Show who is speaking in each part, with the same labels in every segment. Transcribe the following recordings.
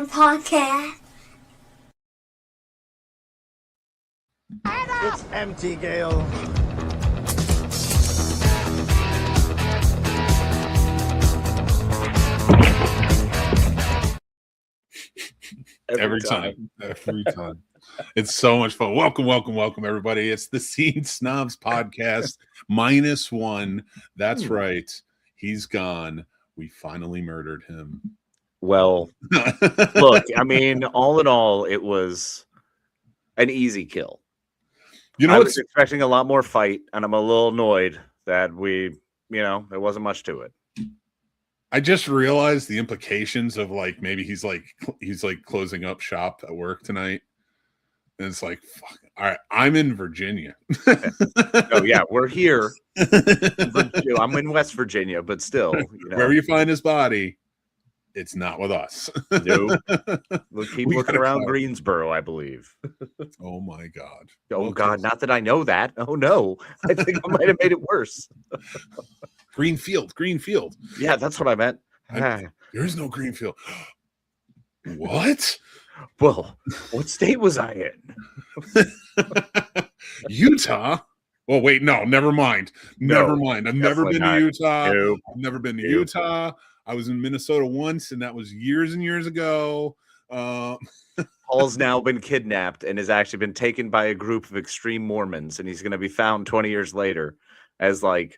Speaker 1: Podcast.
Speaker 2: It's empty, Gail.
Speaker 3: Every time. It's so much fun. Welcome, everybody. It's the Scene Snobs Podcast -1. That's right. He's gone. We finally murdered him.
Speaker 4: Well, look, I mean, all in all, it was an easy kill. I was expecting a lot more fight, and I'm a little annoyed that there wasn't much to it.
Speaker 3: I just realized the implications of maybe he's closing up shop at work tonight. And it's like, fuck. All right, I'm in Virginia.
Speaker 4: Oh yeah, we're here. I'm in West Virginia, but still,
Speaker 3: wherever you find his body, it's not with us.
Speaker 4: No, we'll keep looking around Greensboro, I believe.
Speaker 3: Oh my God.
Speaker 4: Oh God, not that I know that. Oh no, I think I might have made it worse.
Speaker 3: Greenfield.
Speaker 4: Yeah, that's what I meant.
Speaker 3: There is no Greenfield. What?
Speaker 4: Well, what state was I in?
Speaker 3: Utah? Well, wait, no, never mind. Never mind. I've never been to Utah.
Speaker 4: Nope.
Speaker 3: I've never been to Utah. I was in Minnesota once, and that was years and years ago.
Speaker 4: Paul's now been kidnapped and has actually been taken by a group of extreme Mormons, and he's going to be found 20 years later as, I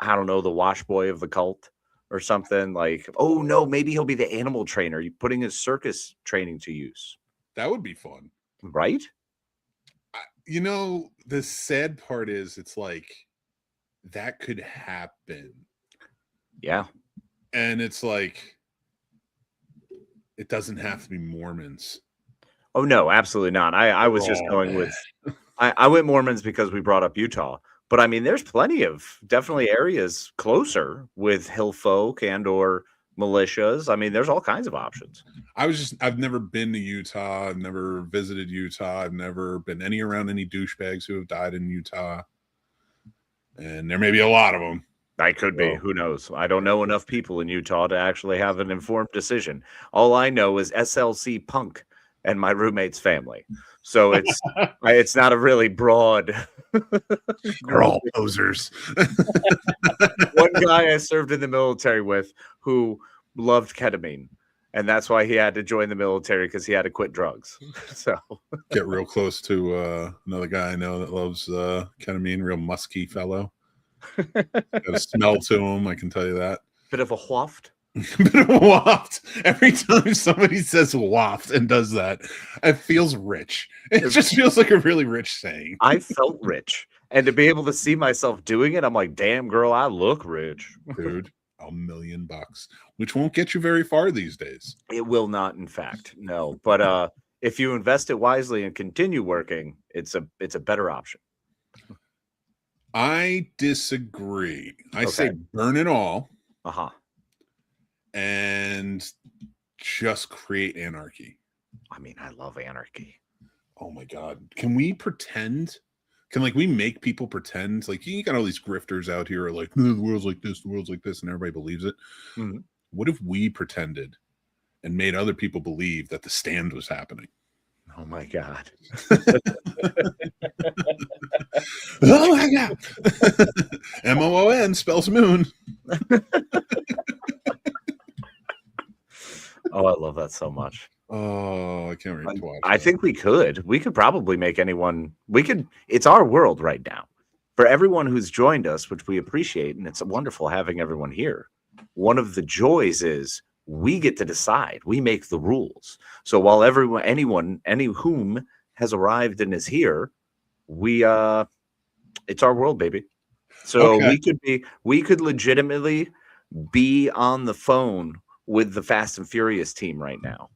Speaker 4: don't know, the wash boy of the cult or something. Oh no, maybe he'll be the animal trainer, putting his circus training to use.
Speaker 3: That would be fun.
Speaker 4: Right?
Speaker 3: The sad part is it's that could happen.
Speaker 4: Yeah.
Speaker 3: And it's it doesn't have to be Mormons.
Speaker 4: Oh no, absolutely not. I was just going with I went Mormons because we brought up Utah. But I mean, there's plenty of definitely areas closer with hill folk and or militias. I mean, there's all kinds of options.
Speaker 3: I've never been to Utah. I've never visited Utah. I've never been around any douchebags who have died in Utah. And there may be a lot of them.
Speaker 4: I could be. Who knows? I don't know enough people in Utah to actually have an informed decision. All I know is SLC Punk and my roommate's family. So it's not a really broad.
Speaker 3: They're all posers.
Speaker 4: One guy I served in the military with who loved ketamine, and that's why he had to join the military, because he had to quit drugs. So
Speaker 3: get real close to another guy I know that loves ketamine, real musky fellow. Got a smell to him, I can tell you that.
Speaker 4: Bit of a waft.
Speaker 3: Bit of a waft. Every time somebody says waft and does that, it feels rich. It just feels like a really rich saying.
Speaker 4: I felt rich. And to be able to see myself doing it, I'm like, damn, girl, I look rich.
Speaker 3: Dude, $1 million, which won't get you very far these days.
Speaker 4: It will not, in fact. No. But if you invest it wisely and continue working, it's a better option.
Speaker 3: I disagree. I
Speaker 4: Okay.
Speaker 3: say burn it all.
Speaker 4: Uh-huh.
Speaker 3: And just create anarchy.
Speaker 4: I mean, I love anarchy.
Speaker 3: Oh my God. Can we pretend? Can we make people pretend? You got all these grifters out here are the world's like this, and everybody believes it.
Speaker 4: Mm-hmm.
Speaker 3: What if we pretended and made other people believe that the stand was happening?
Speaker 4: Oh my God.
Speaker 3: Oh my God. MOON spells moon.
Speaker 4: Oh, I love that so much.
Speaker 3: Oh, I can't wait to watch
Speaker 4: I think we could probably make anyone. It's our world right now. For everyone who's joined us, which we appreciate, and it's wonderful having everyone here. One of the joys is we get to decide. We make the rules. So while any whom has arrived and is here, it's our world, baby. So
Speaker 3: okay.
Speaker 4: we could legitimately be on the phone with the Fast and Furious team right now.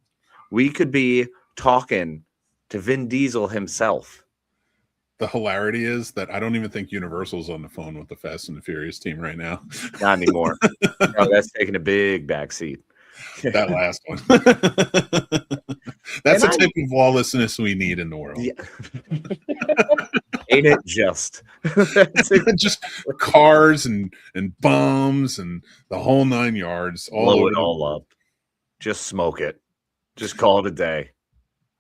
Speaker 4: We could be talking to Vin Diesel himself.
Speaker 3: The hilarity is that I don't even think Universal's on the phone with the Fast and the Furious team right now.
Speaker 4: Not anymore. No, that's taking a big backseat.
Speaker 3: That last one. That's the type of lawlessness we need in the world.
Speaker 4: Yeah. Ain't it just?
Speaker 3: Just cars and bombs and the whole 9 yards.
Speaker 4: Blow it all up. Just smoke it. Just call it a day.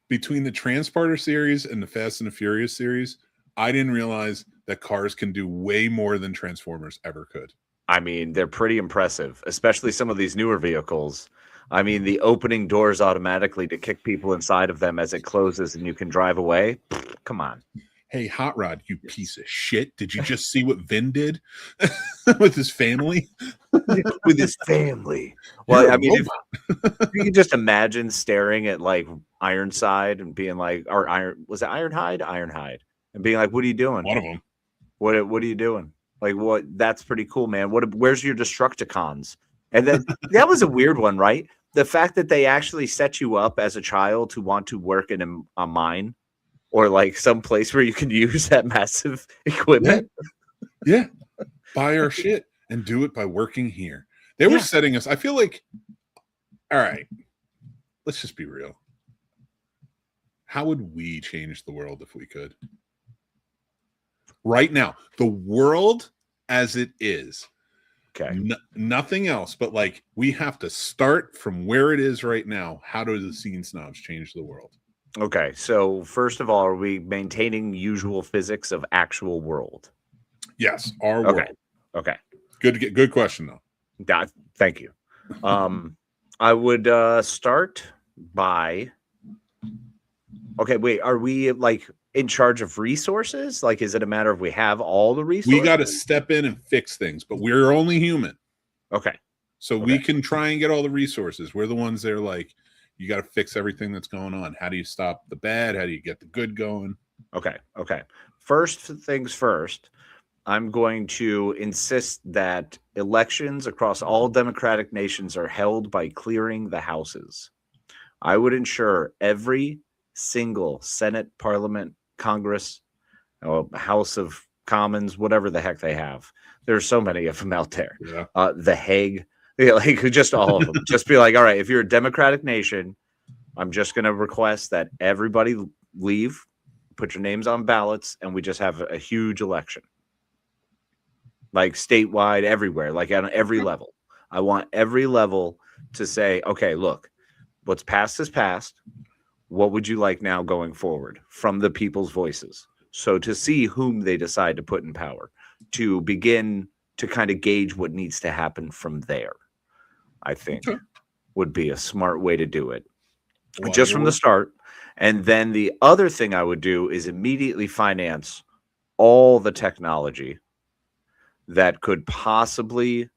Speaker 3: Between the Transporter series and the Fast and the Furious series, I didn't realize that cars can do way more than Transformers ever could.
Speaker 4: I mean, they're pretty impressive, especially some of these newer vehicles. I mean, the opening doors automatically to kick people inside of them as it closes and you can drive away. Come on.
Speaker 3: Hey, Hot Rod, you piece of shit. Did you just see what Vin did with his family?
Speaker 4: With his family. Well, I mean, if you can just imagine staring at like Ironside and being like, or was it Ironhide? Ironhide. And being like, what are you doing?
Speaker 3: One of them.
Speaker 4: What are you doing? Like, what? That's pretty cool, man. Where's your Destructicons? And then that was a weird one, right? The fact that they actually set you up as a child to want to work in a mine or like some place where you can use that massive equipment.
Speaker 3: Yeah. Buy our shit and do it by working here. They were setting us. I feel like, all right, let's just be real. How would we change the world if we could? Right now, the world as it is.
Speaker 4: Okay.
Speaker 3: Nothing else, but like we have to start from where it is right now. How do the Scene Snobs change the world?
Speaker 4: Okay, so first of all, are we maintaining usual physics of actual world?
Speaker 3: Yes, our world.
Speaker 4: Okay.
Speaker 3: Good question though.
Speaker 4: Thank you. I would start by. Okay, wait. Are we like in charge of resources? Like, is it a matter of we have all the resources?
Speaker 3: We got to step in and fix things, but we're only human.
Speaker 4: Okay.
Speaker 3: So we can try and get all the resources. We're the ones that are like, you got to fix everything that's going on. How do you stop the bad? How do you get the good going?
Speaker 4: Okay. First things first, I'm going to insist that elections across all democratic nations are held by clearing the houses. I would ensure every single Senate, Parliament, Congress, House of Commons, whatever the heck they have. There's so many of them out there. Yeah. The Hague. Yeah, like just all of them. Just be like, all right, if you're a democratic nation, I'm just going to request that everybody leave, put your names on ballots, and we just have a huge election. Like statewide, everywhere, like on every level. I want every level to say, okay, look, what's past is past. What would you like now going forward from the people's voices? So to see whom they decide to put in power, to begin to kind of gauge what needs to happen from there, I think would be a smart way to do it. Well, just from the start. And then the other thing I would do is immediately finance all the technology that could possibly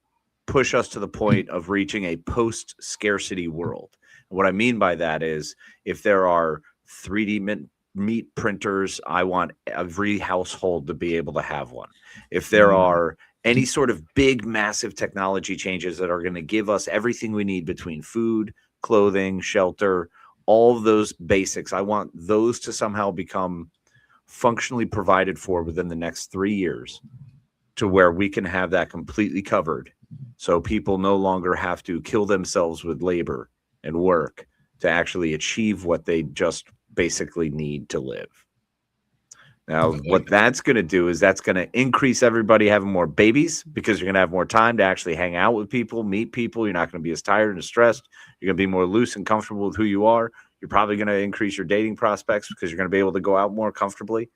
Speaker 4: push us to the point of reaching a post-scarcity world. And what I mean by that is if there are 3D meat printers, I want every household to be able to have one. If there are any sort of big, massive technology changes that are going to give us everything we need between food, clothing, shelter, all of those basics, I want those to somehow become functionally provided for within the next 3 years to where we can have that completely covered. So people no longer have to kill themselves with labor and work to actually achieve what they just basically need to live. Now, what that's going to do is that's going to increase everybody having more babies because you're going to have more time to actually hang out with people, meet people. You're not going to be as tired and stressed. You're going to be more loose and comfortable with who you are. You're probably going to increase your dating prospects because you're going to be able to go out more comfortably.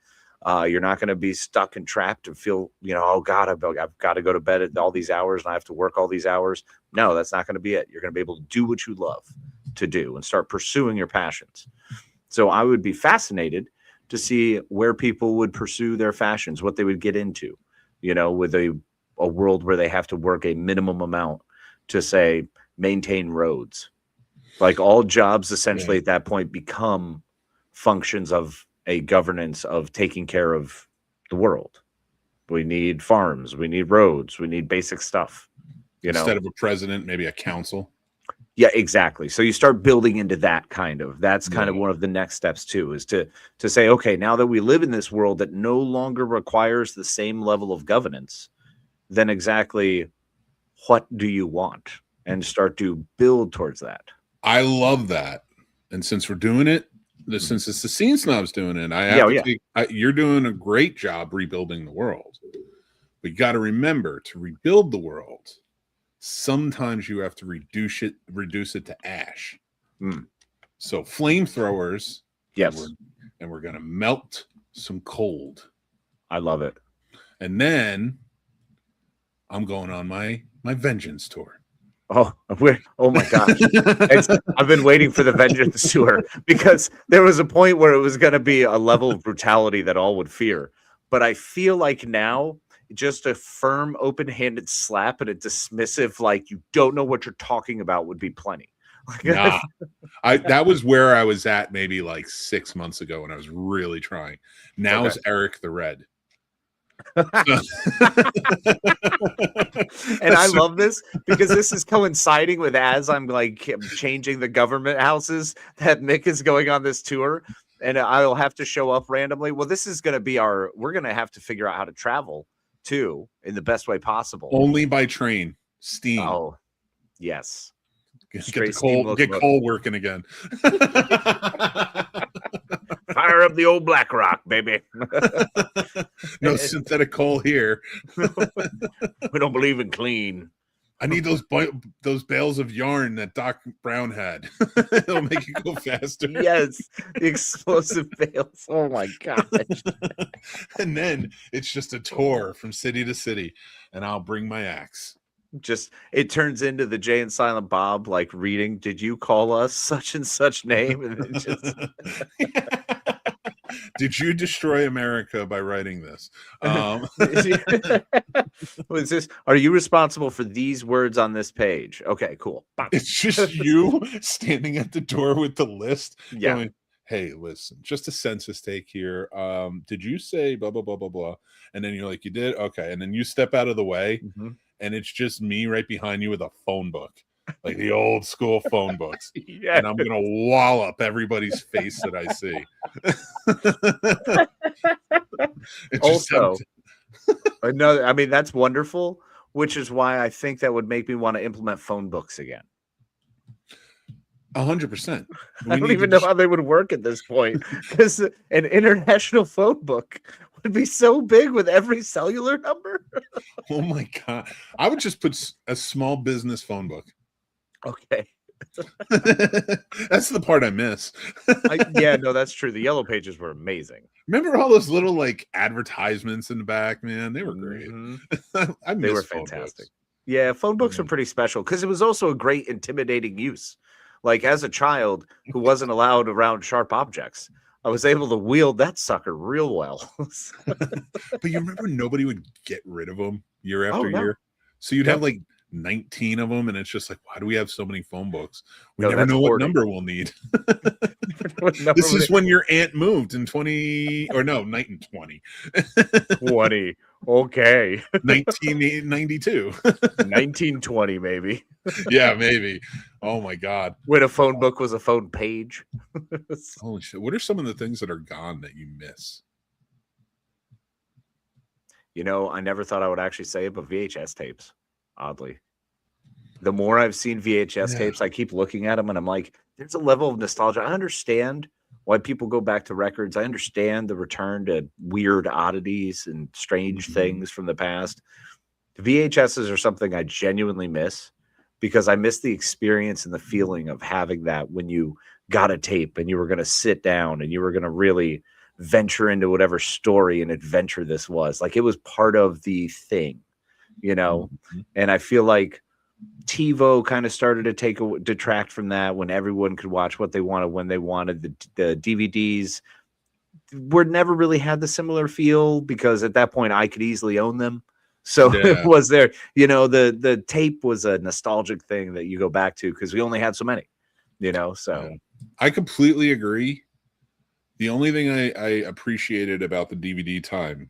Speaker 4: You're not going to be stuck and trapped and feel, oh God, I've got to go to bed at all these hours and I have to work all these hours. No, that's not going to be it. You're going to be able to do what you love to do and start pursuing your passions. So I would be fascinated to see where people would pursue their fashions, what they would get into, with a world where they have to work a minimum amount to, say, maintain roads. Like all jobs essentially at that point become functions of a governance of taking care of the world. We need farms, we need roads, we need basic stuff.
Speaker 3: Instead of a president, maybe a council.
Speaker 4: Yeah, exactly. So you start building into that that's kind of one of the next steps too, is to say, okay, now that we live in this world that no longer requires the same level of governance, then exactly what do you want? And start to build towards that.
Speaker 3: I love that. And since we're doing it, since it's the Scene Snobs doing it, you're doing a great job rebuilding the world. We got to remember to rebuild the world. Sometimes you have to reduce it to ash. So flamethrowers.
Speaker 4: Yes.
Speaker 3: And we're gonna melt some cold.
Speaker 4: I love it.
Speaker 3: And then I'm going on my vengeance tour.
Speaker 4: Oh my gosh. I've been waiting for the vengeance tour because there was a point where it was going to be a level of brutality that all would fear. But I feel like now just a firm, open-handed slap and a dismissive, like you don't know what you're talking about would be plenty.
Speaker 3: Nah, that was where I was at maybe like 6 months ago when I was really trying. Now it's Eric the Red.
Speaker 4: And I love this because this is coinciding with as I'm like changing the government houses that Mick is going on this tour, and I'll have to show up randomly. Well, this is going to be we're going to have to figure out how to travel too in the best way possible.
Speaker 3: Only by train, steam.
Speaker 4: Oh, yes.
Speaker 3: Get coal working again.
Speaker 4: Fire up the old Black Rock, baby.
Speaker 3: No synthetic coal here.
Speaker 4: We don't believe in clean.
Speaker 3: I need those bales of yarn that Doc Brown had. It'll make it go faster.
Speaker 4: Yes, the explosive bales. Oh my gosh.
Speaker 3: And then it's just a tour from city to city, and I'll bring my axe.
Speaker 4: Just it turns into the Jay and Silent Bob like reading, did you call us such and such name? And it just
Speaker 3: Did you destroy America by writing this?
Speaker 4: Was this? Are you responsible for these words on this page? Okay, cool.
Speaker 3: It's just you standing at the door with the list.
Speaker 4: Yeah.
Speaker 3: Going, hey, listen, just a census take here. Did you say blah blah blah blah blah? And then you're like, you did? Okay. And then you step out of the way, and it's just me right behind you with a phone book. Like the old school phone books. Yeah. And I'm going to wallop everybody's face that I see.
Speaker 4: Also, another, I mean, that's wonderful, which is why I think that would make me want to implement phone books again.
Speaker 3: 100%.
Speaker 4: I don't even know how they would work at this point because an international phone book would be so big with every cellular number.
Speaker 3: Oh my God. I would just put a small business phone book.
Speaker 4: Okay.
Speaker 3: That's the part I miss.
Speaker 4: Yeah, no, that's true. The yellow pages were amazing.
Speaker 3: Remember all those little like advertisements in the back, man? They were great.
Speaker 4: They were fantastic. Yeah, phone books were pretty special because it was also a great intimidating use. Like as a child who wasn't allowed around sharp objects, I was able to wield that sucker real well.
Speaker 3: But you remember nobody would get rid of them year after year? So you'd have like 19 of them, and it's just like, why do we have so many phone books? We never know what number we'll need. This is when your aunt moved in 20 or no, 1920.
Speaker 4: 20. Okay.
Speaker 3: 1992.
Speaker 4: 1920, maybe.
Speaker 3: Yeah, maybe. Oh my God.
Speaker 4: When a phone book was a phone page.
Speaker 3: Holy shit. What are some of the things that are gone that you miss?
Speaker 4: You know, I never thought I would actually say it, but VHS tapes. Oddly, the more I've seen VHS tapes, I keep looking at them and I'm like, there's a level of nostalgia. I understand why people go back to records. I understand the return to weird oddities and strange things from the past. VHSs are something I genuinely miss because I miss the experience and the feeling of having that when you got a tape and you were going to sit down and you were going to really venture into whatever story and adventure this was. Like it was part of the thing. You know, and I feel like TiVo kind of started to detract from that when everyone could watch what they wanted when they wanted. The DVDs were never really had the similar feel because at that point I could easily own them. So it was there, you know, the tape was a nostalgic thing that you go back to because we only had so many, you know, so
Speaker 3: I completely agree. The only thing I appreciated about the DVD time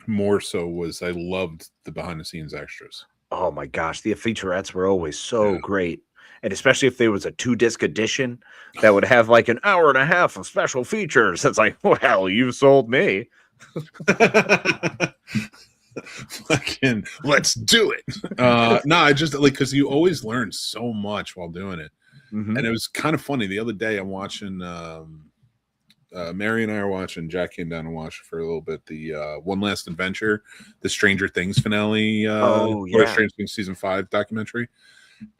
Speaker 3: more so was I loved the behind the scenes extras.
Speaker 4: Oh my gosh, the featurettes were always so great. And especially if there was a 2-disc edition that would have like an hour and a half of special features. It's like, well, you sold me.
Speaker 3: Fucking let's do it. No, I just like because you always learn so much while doing it. And it was kind of funny. The other day I'm watching Mary and I are watching. Jack came down and watched for a little bit the One Last Adventure, the Stranger Things finale. Stranger Things season 5 documentary.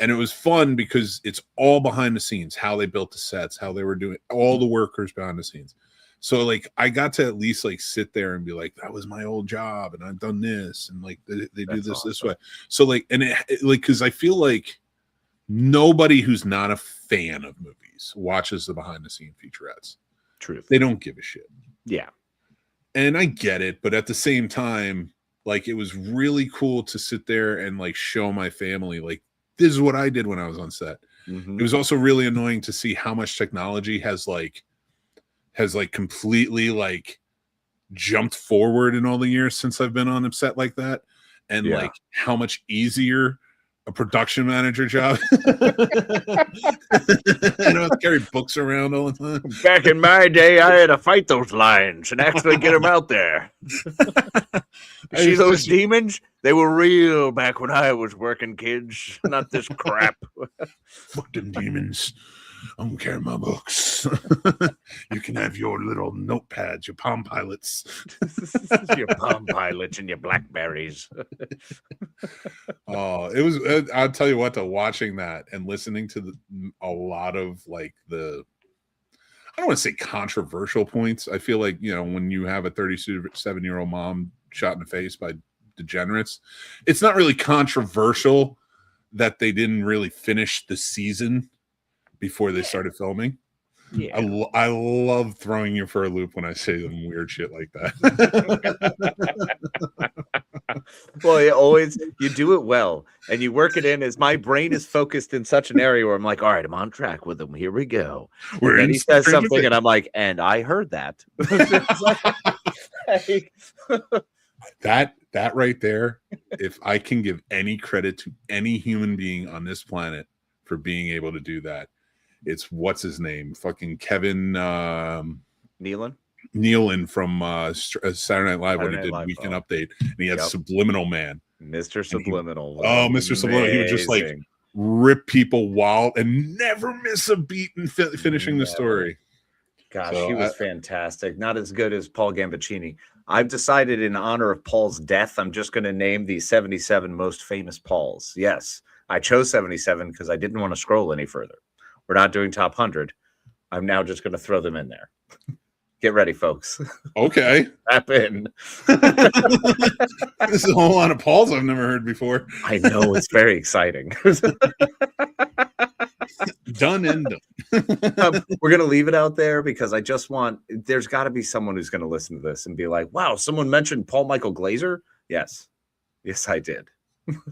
Speaker 3: And it was fun because it's all behind the scenes, how they built the sets, how they were doing, all the workers behind the scenes. So like I got to at least like sit there and be like, that was my old job and I've done this, and like they do this awesome. This way. So like, and it like, because I feel like nobody who's not a fan of movies watches the behind the scene featurettes.
Speaker 4: Truth.
Speaker 3: They don't give a shit.
Speaker 4: Yeah.
Speaker 3: And I get it, but at the same time, like it was really cool to sit there and like show my family, like, this is what I did when I was on set. It was also really annoying to see how much technology has completely like jumped forward in all the years since I've been on a set like that, and like how much easier a production manager job. I don't have to carry books around all the time.
Speaker 4: Back in my day, I had to fight those lions and actually get them out there. See those demons? They were real back when I was working, kids. Not this crap.
Speaker 3: Fuck them demons. I don't carry my books. You can have your little notepads, your Palm Pilots.
Speaker 4: Your Palm Pilots and your Blackberries.
Speaker 3: Oh, it was, I'll tell you what, watching that and listening to a lot of like I don't want to say controversial points. I feel like, you know, when you have a 37-year-old mom shot in the face by degenerates, it's not really controversial that they didn't really finish the season before they started filming.
Speaker 4: Yeah.
Speaker 3: I love throwing you for a loop when I say some weird shit like that.
Speaker 4: Well, you do it well and you work it in as my brain is focused in such an area where I'm like, all right, I'm on track with him. Here we go. And he says something and I'm like, and I heard that.
Speaker 3: That right there, if I can give any credit to any human being on this planet for being able to do that, it's what's his name? Fucking Kevin Nealon from Saturday Night Live when he did Weekend Update, and he had Subliminal Man.
Speaker 4: Mr. Subliminal.
Speaker 3: Mr. Subliminal. He would just like rip people wild and never miss a beat in finishing the story.
Speaker 4: Gosh, he was fantastic. Not as good as Paul Gambaccini. I've decided in honor of Paul's death, I'm just going to name the 77 most famous Pauls. Yes, I chose 77 because I didn't want to scroll any further. We're not doing top 100. I'm now just going to throw them in there. Get ready, folks.
Speaker 3: Okay.
Speaker 4: Tap in.
Speaker 3: This is a whole lot of Pauls I've never heard before.
Speaker 4: I know. It's very exciting.
Speaker 3: Done and done.
Speaker 4: We're going to leave it out there because I just want, there's got to be someone who's going to listen to this and be like, wow, someone mentioned Paul Michael Glaser? Yes. Yes, I did.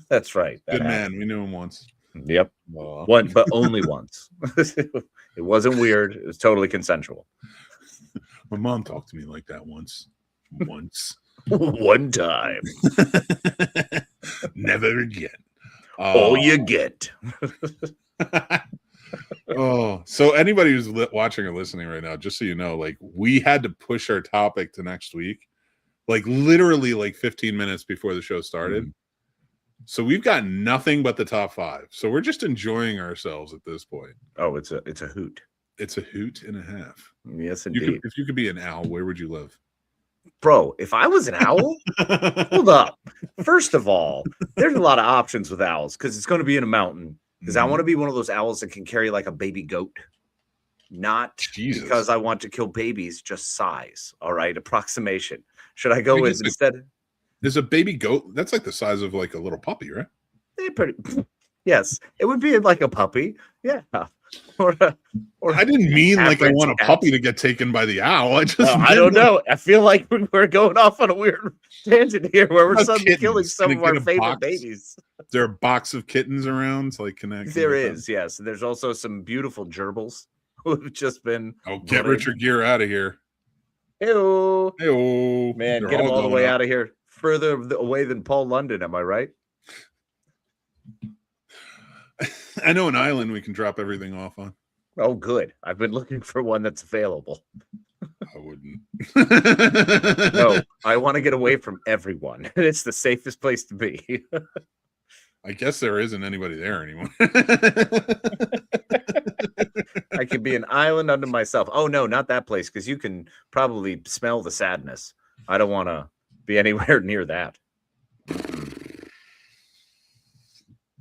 Speaker 4: That's right.
Speaker 3: Good man. We knew him once.
Speaker 4: Yep. One, but only once. It wasn't weird. It was totally consensual.
Speaker 3: My mom talked to me like that once.
Speaker 4: One time.
Speaker 3: Never again.
Speaker 4: All you get.
Speaker 3: Oh, so anybody who's watching or listening right now, just so you know, like we had to push our topic to next week, like literally like 15 minutes before the show started. So we've got nothing but the top 5. So we're just enjoying ourselves at this point.
Speaker 4: Oh, it's a hoot.
Speaker 3: It's a hoot and a half.
Speaker 4: Yes, indeed.
Speaker 3: If you could be an owl, where would you live?
Speaker 4: Bro, if I was an owl, hold up. First of all, there's a lot of options with owls because it's going to be in a mountain. Because I want to be one of those owls that can carry like a baby goat. Not because I want to kill babies, just size. All right, approximation. Should I go with instead?
Speaker 3: There's a baby goat that's like the size of like a little puppy, right?
Speaker 4: Yes, it would be like a puppy. Yeah. Or
Speaker 3: I didn't mean like I want a puppy to get taken by the owl.
Speaker 4: I don't know. I feel like we're going off on a weird tangent here where we're suddenly killing some of our favorite babies.
Speaker 3: There are a box of kittens around to like connect.
Speaker 4: There is, yes. There's also some beautiful gerbils who have just been.
Speaker 3: Oh, get Richard Gere out of here.
Speaker 4: Hey-o.
Speaker 3: Hey-o.
Speaker 4: Man, get him all the way out of here. Further away than Paul London, am I right?
Speaker 3: I know an island we can drop everything off on.
Speaker 4: Oh, good. I've been looking for one that's available.
Speaker 3: I wouldn't.
Speaker 4: No, I want to get away from everyone. It's the safest place to be.
Speaker 3: I guess there isn't anybody there anymore.
Speaker 4: I could be an island unto myself. Oh, no, not that place, because you can probably smell the sadness. I don't want to be anywhere near that.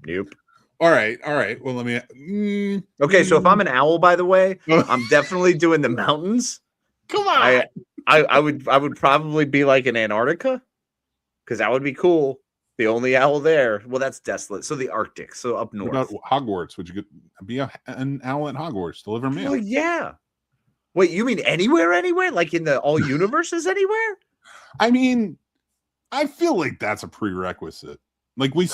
Speaker 4: Nope.
Speaker 3: All right. Well, let me.
Speaker 4: Okay, so if I'm an owl, by the way, I'm definitely doing the mountains.
Speaker 3: Come on.
Speaker 4: I would probably be like in Antarctica, because that would be cool. The only owl there. Well, that's desolate. So the Arctic. So up north.
Speaker 3: What about Hogwarts? Would you be an owl at Hogwarts? Deliver mail?
Speaker 4: Well, yeah. Wait, you mean anywhere? Like in the all universes anywhere?
Speaker 3: I mean, I feel like that's a prerequisite. Like we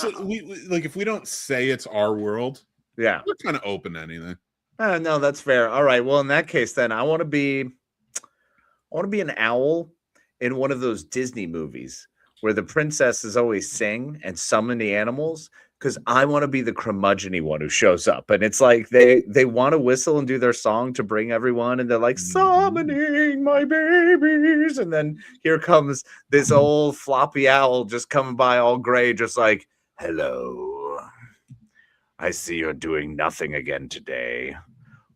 Speaker 3: like if we don't say it's our world,
Speaker 4: yeah,
Speaker 3: we're kind of open to anything.
Speaker 4: No, that's fair. All right. Well, in that case, then I want to be an owl in one of those Disney movies where the princesses always sing and summon the animals, because I want to be the curmudgeon-y one who shows up. And it's like they want to whistle and do their song to bring everyone, and they're like, summoning my babies. And then here comes this old floppy owl just coming by all gray, just like, hello. I see you're doing nothing again today.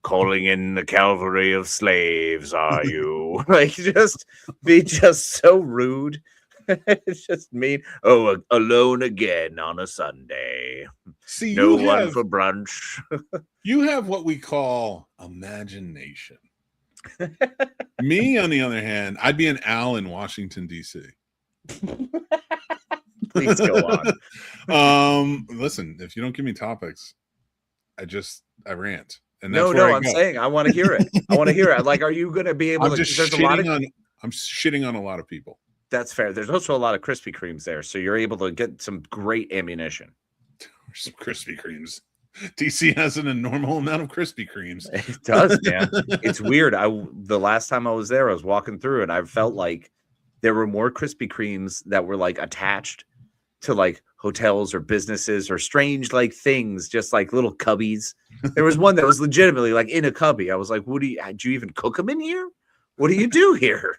Speaker 4: Calling in the cavalry of slaves, are you? Like, just be just so rude. It's just mean. Oh, alone again on a Sunday.
Speaker 3: See,
Speaker 4: no one for brunch.
Speaker 3: You have what we call imagination. Me, on the other hand, I'd be an owl in Washington, D.C.
Speaker 4: Please go on.
Speaker 3: Listen, if you don't give me topics, I rant. And
Speaker 4: that's I'm saying I want to hear it. I want to hear it. Like, are you going to be able to?
Speaker 3: I'm shitting on a lot of people.
Speaker 4: That's fair. There's also a lot of Krispy Kremes there, so you're able to get some great ammunition.
Speaker 3: Some Krispy Kremes. DC has an abnormal amount of Krispy Kremes.
Speaker 4: It does, man. It's weird. The last time I was there, I was walking through, and I felt like there were more Krispy Kremes that were like attached to like hotels or businesses or strange like things, just like little cubbies. There was one that was legitimately like in a cubby. I was like, do you even cook them in here? What do you do here?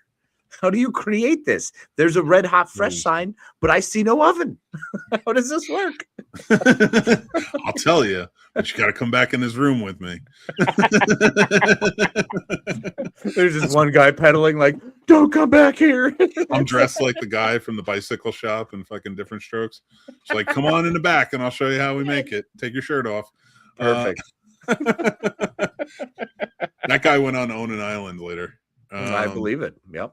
Speaker 4: How do you create this? There's a red hot fresh sign, but I see no oven. How does this work?
Speaker 3: I'll tell you, but you got to come back in this room with me.
Speaker 4: There's this one guy pedaling like, don't come back here.
Speaker 3: I'm dressed like the guy from the bicycle shop in fucking Different Strokes. It's like, come on in the back and I'll show you how we make it. Take your shirt off.
Speaker 4: Perfect.
Speaker 3: That guy went on to own an island later.
Speaker 4: I believe it. Yep.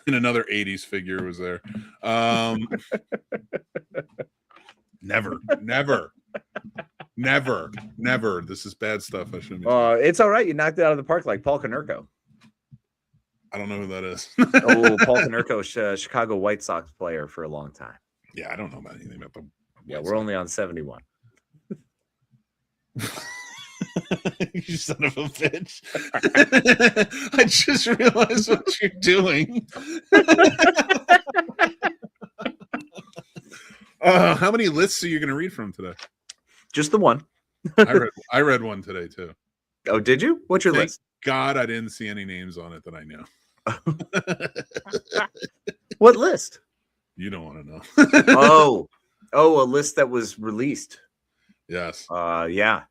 Speaker 3: And another 80s figure was there. Never. This is bad stuff. I shouldn't be
Speaker 4: it's all right. You knocked it out of the park like Paul Konerko.
Speaker 3: I don't know who that is.
Speaker 4: Paul Konerko, Chicago White Sox player for a long time.
Speaker 3: Yeah, I don't know about anything about them.
Speaker 4: Yeah, we're only on 71.
Speaker 3: You son of a bitch. I just realized what you're doing. How many lists are you going to read from today?
Speaker 4: Just the one.
Speaker 3: I read one today too.
Speaker 4: Oh, did you? What's your list?
Speaker 3: God, I didn't see any names on it that I know.
Speaker 4: What list?
Speaker 3: You don't want to know.
Speaker 4: a list that was released.
Speaker 3: Yes.
Speaker 4: Yeah.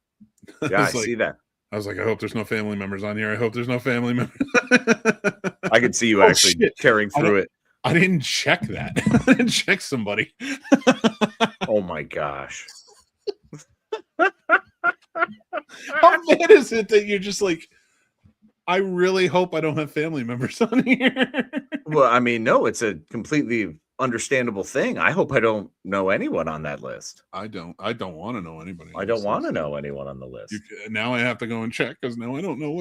Speaker 4: Yeah, I see that.
Speaker 3: I was like, I hope there's no family members on here. I hope there's no family members.
Speaker 4: I could see you actually tearing through it.
Speaker 3: I didn't check that. I didn't check somebody.
Speaker 4: Oh my gosh.
Speaker 3: How bad is it that you're just like, I really hope I don't have family members on here?
Speaker 4: Well, I mean, no, it's a completely understandable thing. I hope I don't know anyone on that list.
Speaker 3: I don't want to know anybody.
Speaker 4: I don't want to know anyone on the list.
Speaker 3: Now I have to go and check because now I don't know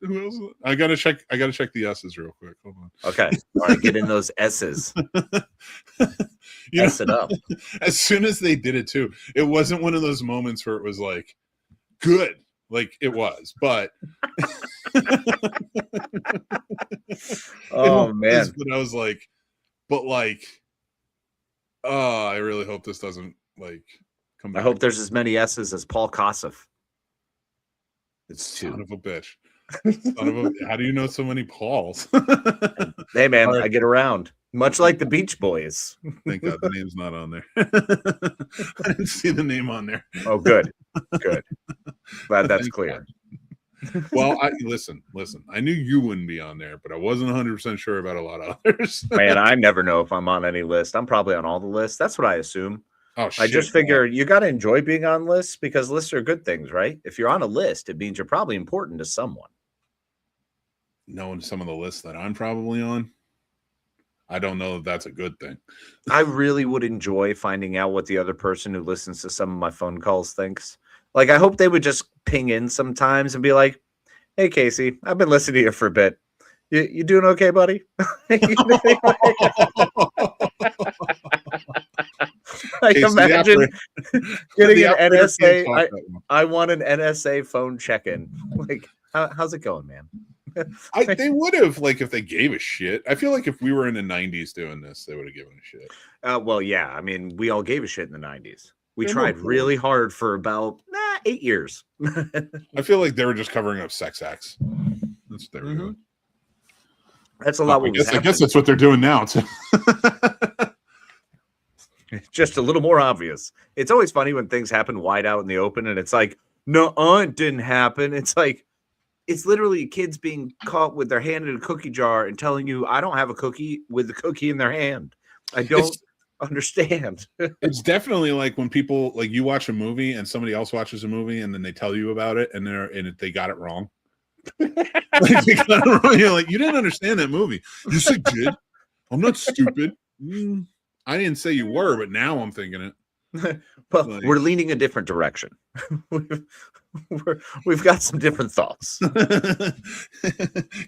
Speaker 3: who else. I gotta check the S's real quick. Hold on.
Speaker 4: Okay. All right, get in those S's. S it up.
Speaker 3: As soon as they did it too, it wasn't one of those moments where it was like, good. Like it was, but
Speaker 4: man.
Speaker 3: But I was like, oh, I really hope this doesn't like come back.
Speaker 4: I hope there's as many S's as Paul Kossoff. It's two.
Speaker 3: Son of a bitch. How do you know so many Pauls?
Speaker 4: Hey man, right. I get around. Much like the Beach Boys.
Speaker 3: Thank God the name's not on there. I didn't see the name on there.
Speaker 4: Oh, good. Good. Glad that's clear.
Speaker 3: Well, listen. I knew you wouldn't be on there, but I wasn't 100% sure about a lot of others.
Speaker 4: Man, I never know if I'm on any list. I'm probably on all the lists. That's what I assume.
Speaker 3: Oh, shit,
Speaker 4: I just figure you got to enjoy being on lists because lists are good things, right? If you're on a list, it means you're probably important to someone.
Speaker 3: Knowing some of the lists that I'm probably on, I don't know if that's a good thing.
Speaker 4: I really would enjoy finding out what the other person who listens to some of my phone calls thinks. Like, I hope they would just ping in sometimes and be like, "Hey, Casey, I've been listening to you for a bit. You doing okay, buddy?" Like, Casey, imagine getting an NSA. I want an NSA phone check-in. Like, how's it going, man?
Speaker 3: They would have, like, if they gave a shit. I feel like if we were in the 90s doing this, they would have given a shit.
Speaker 4: Well, yeah. I mean, we all gave a shit in the 90s. We tried really hard for about 8 years.
Speaker 3: I feel like they were just covering up sex acts. That's what they were doing.
Speaker 4: That's a lot.
Speaker 3: I guess that's what they're doing now. Too.
Speaker 4: Just a little more obvious. It's always funny when things happen wide out in the open, and it's like, no, it didn't happen. It's like, it's literally kids being caught with their hand in a cookie jar and telling you, I don't have a cookie with the cookie in their hand. I don't understand.
Speaker 3: It's definitely like when people, like, you watch a movie and somebody else watches a movie and then they tell you about it and they got it wrong. Like, they got it wrong. You're like, you didn't understand that movie. You said did. I'm not stupid. I didn't say you were, but now I'm thinking it.
Speaker 4: Well, like, we're leaning a different direction. We've got some different thoughts.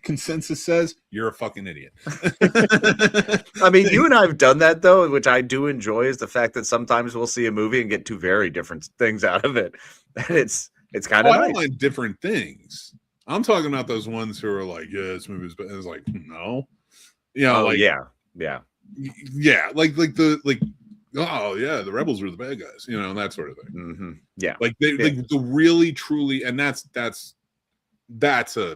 Speaker 3: Consensus says you're a fucking idiot.
Speaker 4: I mean, you and I have done that, though, which I do enjoy, is the fact that sometimes we'll see a movie and get two very different things out of it. And it's kind of nice.
Speaker 3: I don't like different things. I'm talking about those ones who are like, yeah, this movie's, but it's like, no. You know, like,
Speaker 4: yeah.
Speaker 3: Oh yeah, the rebels were the bad guys, you know, and that sort of thing.
Speaker 4: Mm-hmm. Yeah,
Speaker 3: like like the really truly, and that's a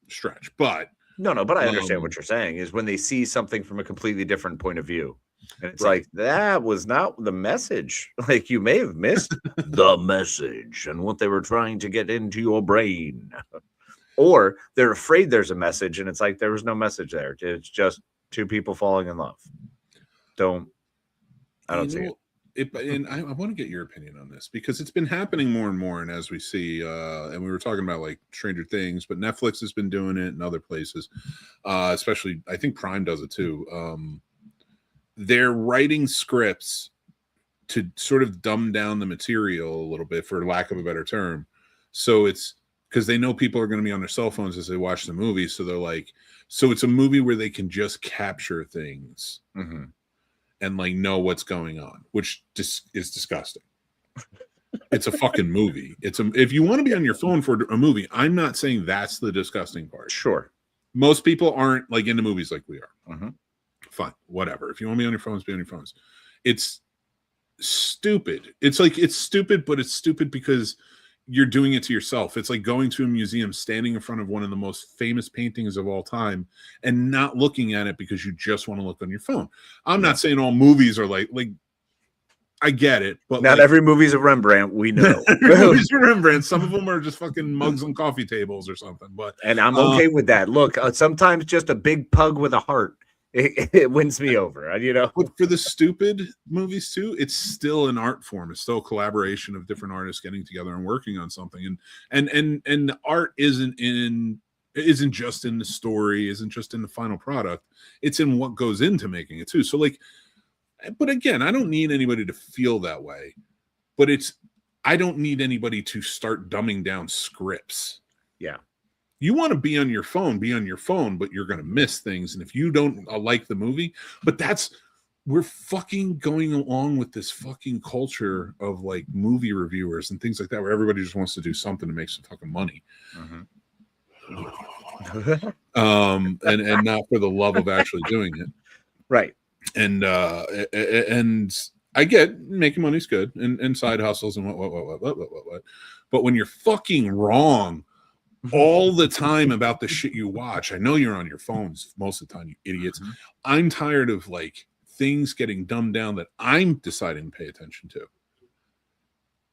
Speaker 3: stretch, but
Speaker 4: but I understand what you're saying is when they see something from a completely different point of view, and it's like, that was not the message. Like, you may have missed the message and what they were trying to get into your brain, or they're afraid there's a message, and it's like there was no message there. It's just two people falling in love. I don't see it.
Speaker 3: And I want to get your opinion on this because it's been happening more and more. And as we see, and we were talking about like Stranger Things, but Netflix has been doing it and other places, especially I think Prime does it too. They're writing scripts to sort of dumb down the material a little bit, for lack of a better term. So it's because they know people are going to be on their cell phones as they watch the movie. So they're like, so it's a movie where they can just capture things. Mm-hmm. And like know what's going on, which is disgusting. It's a fucking movie. If you want to be on your phone for a movie, I'm not saying that's the disgusting part.
Speaker 4: Sure.
Speaker 3: Most people aren't like into movies like we are.
Speaker 4: Mm-hmm.
Speaker 3: Fine, whatever. If you want to be on your phones, be on your phones. It's stupid. It's stupid, but it's stupid because you're doing it to yourself. It's like going to a museum, standing in front of one of the most famous paintings of all time and not looking at it because you just want to look on your phone. I'm not saying all movies are like I get it, but
Speaker 4: not every movie's a Rembrandt, we know.
Speaker 3: Movies are Rembrandt. Some of them are just fucking mugs on coffee tables or something.
Speaker 4: And I'm okay with that. Look, sometimes just a big pug with a heart, it wins me over, you know.
Speaker 3: But for the stupid movies too, it's still an art form. It's still a collaboration of different artists getting together and working on something. And the art isn't just in the story, isn't just in the final product. It's in what goes into making it too. So like, but again, I don't need anybody to feel that way. But I don't need anybody to start dumbing down scripts.
Speaker 4: Yeah.
Speaker 3: You want to be on your phone, but you're going to miss things. And if you don't like the movie, but we're fucking going along with this fucking culture of like movie reviewers and things like that, where everybody just wants to do something to make some fucking money.
Speaker 4: Mm-hmm.
Speaker 3: And not for the love of actually doing it.
Speaker 4: Right.
Speaker 3: And I get making money's good and side hustles and what. But when you're fucking wrong all the time about the shit you watch, I know you're on your phones most of the time, you idiots. Mm-hmm. I'm tired of like things getting dumbed down that I'm deciding to pay attention to.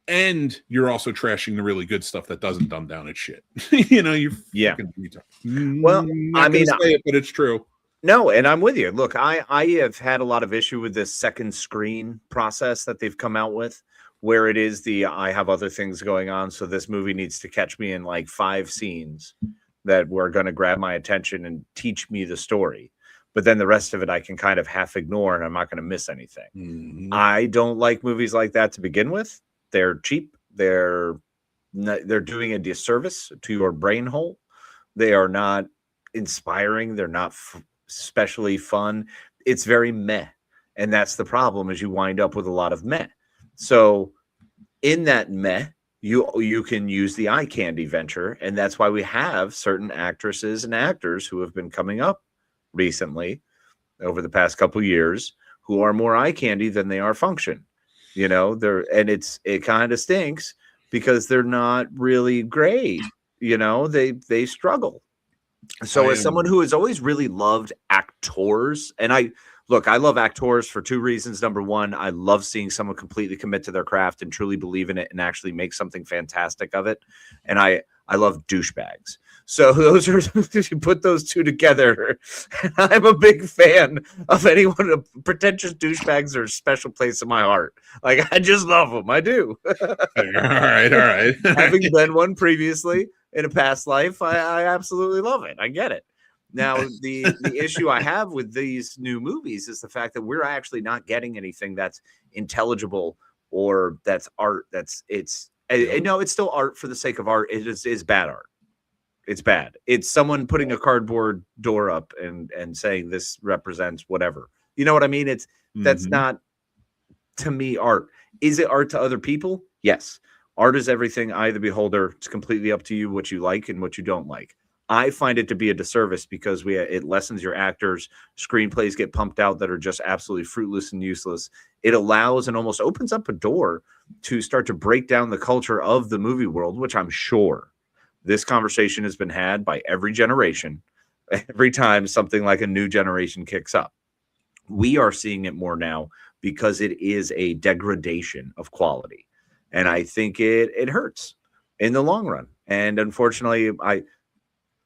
Speaker 3: And you're also trashing the really good stuff that doesn't dumb down its shit. You know, you're fucking retard.
Speaker 4: Well, I mean,
Speaker 3: say it, but it's true.
Speaker 4: No, and I'm with you. Look, I have had a lot of issue with this second screen process that they've come out with, where it is I have other things going on, so this movie needs to catch me in like 5 scenes that were going to grab my attention and teach me the story. But then the rest of it I can kind of half ignore, and I'm not going to miss anything.
Speaker 3: Mm-hmm.
Speaker 4: I don't like movies like that to begin with. They're cheap. They're doing a disservice to your brain hole. They are not inspiring. They're not especially fun. It's very meh. And that's the problem, is you wind up with a lot of meh. So in that meh, you can use the eye candy venture. And that's why we have certain actresses and actors who have been coming up recently over the past couple years who are more eye candy than they are function. You know, it kind of stinks because they're not really great. You know, they struggle. So as someone who has always really loved actors, and I love actors for 2 reasons. Number one, I love seeing someone completely commit to their craft and truly believe in it and actually make something fantastic of it. And I love douchebags. So those are, if you put those two together, I'm a big fan of anyone. Pretentious douchebags are a special place in my heart. Like, I just love them. I do.
Speaker 3: All right.
Speaker 4: Having been one previously in a past life, I absolutely love it. I get it. Now, the issue I have with these new movies is the fact that we're actually not getting anything that's intelligible or that's art. It's still art for the sake of art. It is bad art. It's bad. It's someone putting a cardboard door up and saying this represents whatever. You know what I mean? That's not, to me, art. Is it art to other people? Yes. Art is everything. Eye of the beholder. It's completely up to you what you like and what you don't like. I find it to be a disservice because it lessens your actors. Screenplays get pumped out that are just absolutely fruitless and useless. It allows and almost opens up a door to start to break down the culture of the movie world, which I'm sure this conversation has been had by every generation. Every time something like a new generation kicks up, we are seeing it more now because it is a degradation of quality. And I think it hurts in the long run. And unfortunately,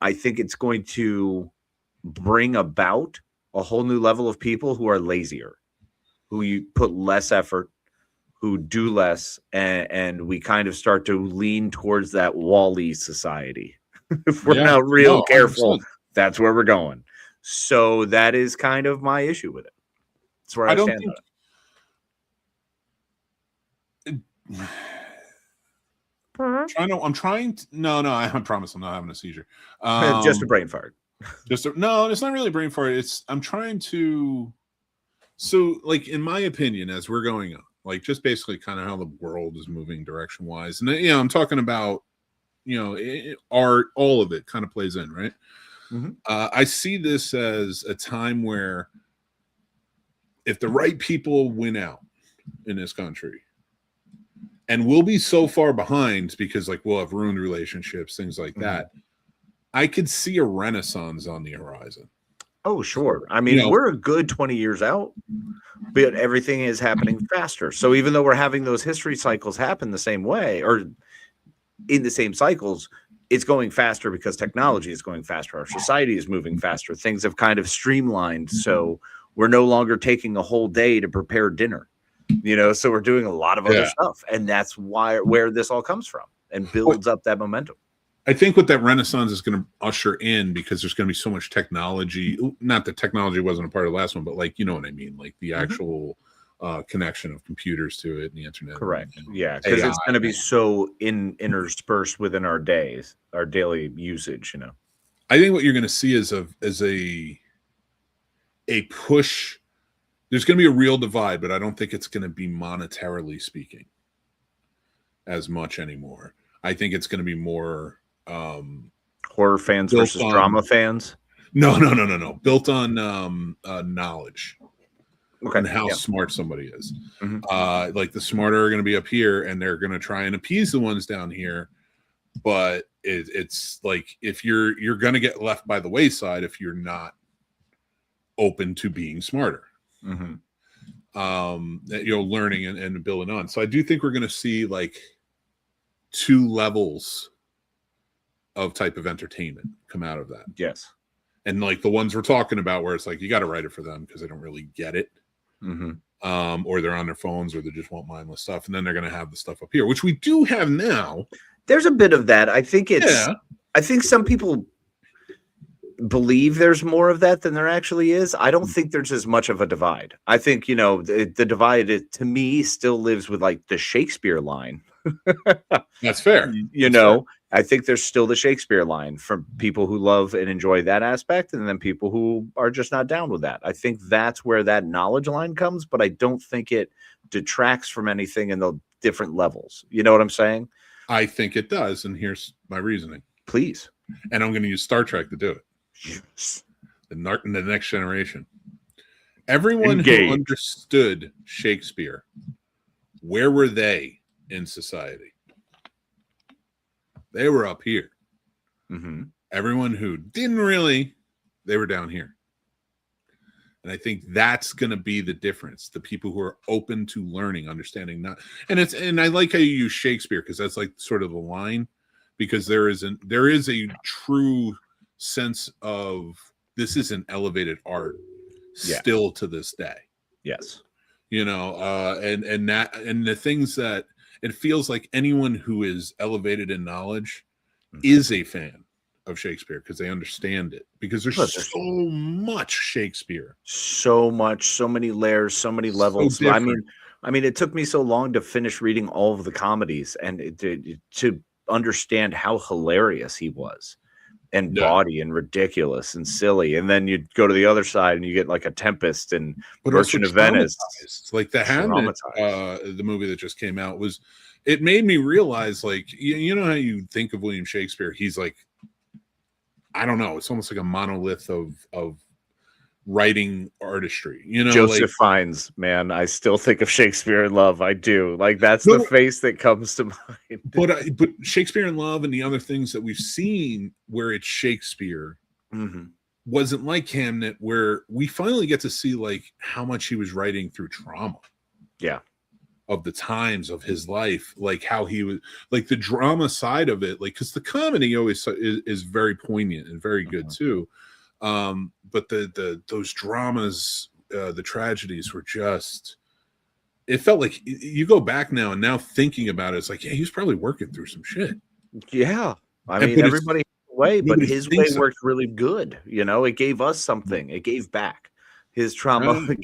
Speaker 4: I think it's going to bring about a whole new level of people who are lazier, who you put less effort, who do less, and we kind of start to lean towards that Wall-E society. If we're not real careful, 100%. That's where we're going. So that is kind of my issue with it. That's where I stand on it.
Speaker 3: I promise I'm not having a seizure.
Speaker 4: Just a brain fart.
Speaker 3: No, it's not really a brain fart. I'm trying to. So, like, in my opinion, as we're going on, like, just basically kind of how the world is moving direction wise, and I'm talking about, art, all of it kind of plays in, right?
Speaker 4: Mm-hmm.
Speaker 3: I see this as a time where, if the right people win out in this country. And we'll be so far behind because, like, we'll have ruined relationships, things like that. I could see a renaissance on the horizon.
Speaker 4: Oh, sure. I mean, we're a good 20 years out, but everything is happening faster. So even though we're having those history cycles happen the same way or in the same cycles, it's going faster because technology is going faster. Our society is moving faster. Things have kind of streamlined. So we're no longer taking a whole day to prepare dinner. So we're doing a lot of other stuff, and that's where this all comes from and builds up that momentum.
Speaker 3: I think what that renaissance is going to usher in, because there's going to be so much technology. Not that technology wasn't a part of the last one, but, like, you know what I mean, like the actual connection of computers to it and the internet.
Speaker 4: Correct. Yeah, because it's going to be so interspersed within our days, our daily usage.
Speaker 3: I think what you're going to see is a push. There's going to be a real divide, but I don't think it's going to be monetarily speaking as much anymore. I think it's going to be more
Speaker 4: horror fans versus drama fans.
Speaker 3: No. Built on knowledge.
Speaker 4: Okay.
Speaker 3: And how smart somebody is. Mm-hmm. Like, the smarter are going to be up here, and they're going to try and appease the ones down here. But it's like, if you're going to get left by the wayside if you're not open to being smarter. Mm-hmm. Learning and building on. So I do think we're going to see, like, 2 levels of type of entertainment come out of that.
Speaker 4: Yes.
Speaker 3: And like the ones we're talking about where it's like you got to write it for them because they don't really get it. Or they're on their phones or they just want mindless stuff. And then they're going to have the stuff up here, which we do have now.
Speaker 4: There's a bit of that. I think I think some people believe there's more of that than there actually is. I don't think there's as much of a divide. I think, the divide to me still lives with like the Shakespeare line.
Speaker 3: That's fair.
Speaker 4: Fair. I think there's still the Shakespeare line from people who love and enjoy that aspect, and then people who are just not down with that. I think that's where that knowledge line comes, but I don't think it detracts from anything in the different levels. You know what I'm saying?
Speaker 3: I think it does, and here's my reasoning.
Speaker 4: Please.
Speaker 3: And I'm going to use Star Trek to do it.
Speaker 4: Yes.
Speaker 3: The Next Generation. Everyone who understood Shakespeare, where were they in society? They were up here. Everyone who didn't really, they were down here. And I think that's going to be the difference. The people who are open to learning, understanding, not, and I like how you use Shakespeare because that's like sort of the line, because there is a true sense of this is an elevated art still to this day.
Speaker 4: Yes.
Speaker 3: And the things that it feels like anyone who is elevated in knowledge is a fan of Shakespeare because they understand it, because there's so much Shakespeare, so
Speaker 4: many layers, so many levels. I mean, it took me so long to finish reading all of the comedies and to understand how hilarious he was, and bawdy and ridiculous and silly. And then you go to the other side and you get like a Tempest and Merchant of Venice.
Speaker 3: Like the Hamlet, the movie that just came out, it made me realize, like, you know how you think of William Shakespeare, he's like, I don't know, it's almost like a monolith of writing artistry.
Speaker 4: Joseph Fiennes, man, I still think of Shakespeare in Love. I do. Like, that's the face that comes to mind.
Speaker 3: But Shakespeare in Love and the other things that we've seen where it's Shakespeare wasn't like Hamlet, where we finally get to see like how much he was writing through trauma. Yeah. Of the times of his life, like how he was, like the drama side of it, like, because the comedy always is very poignant and very good too. But those dramas, the tragedies were just, it felt like you go back now and now thinking about it, it's like, yeah, he was probably working through some shit.
Speaker 4: Yeah. I mean, everybody way, but his way worked really good. It gave us something. It gave back. His trauma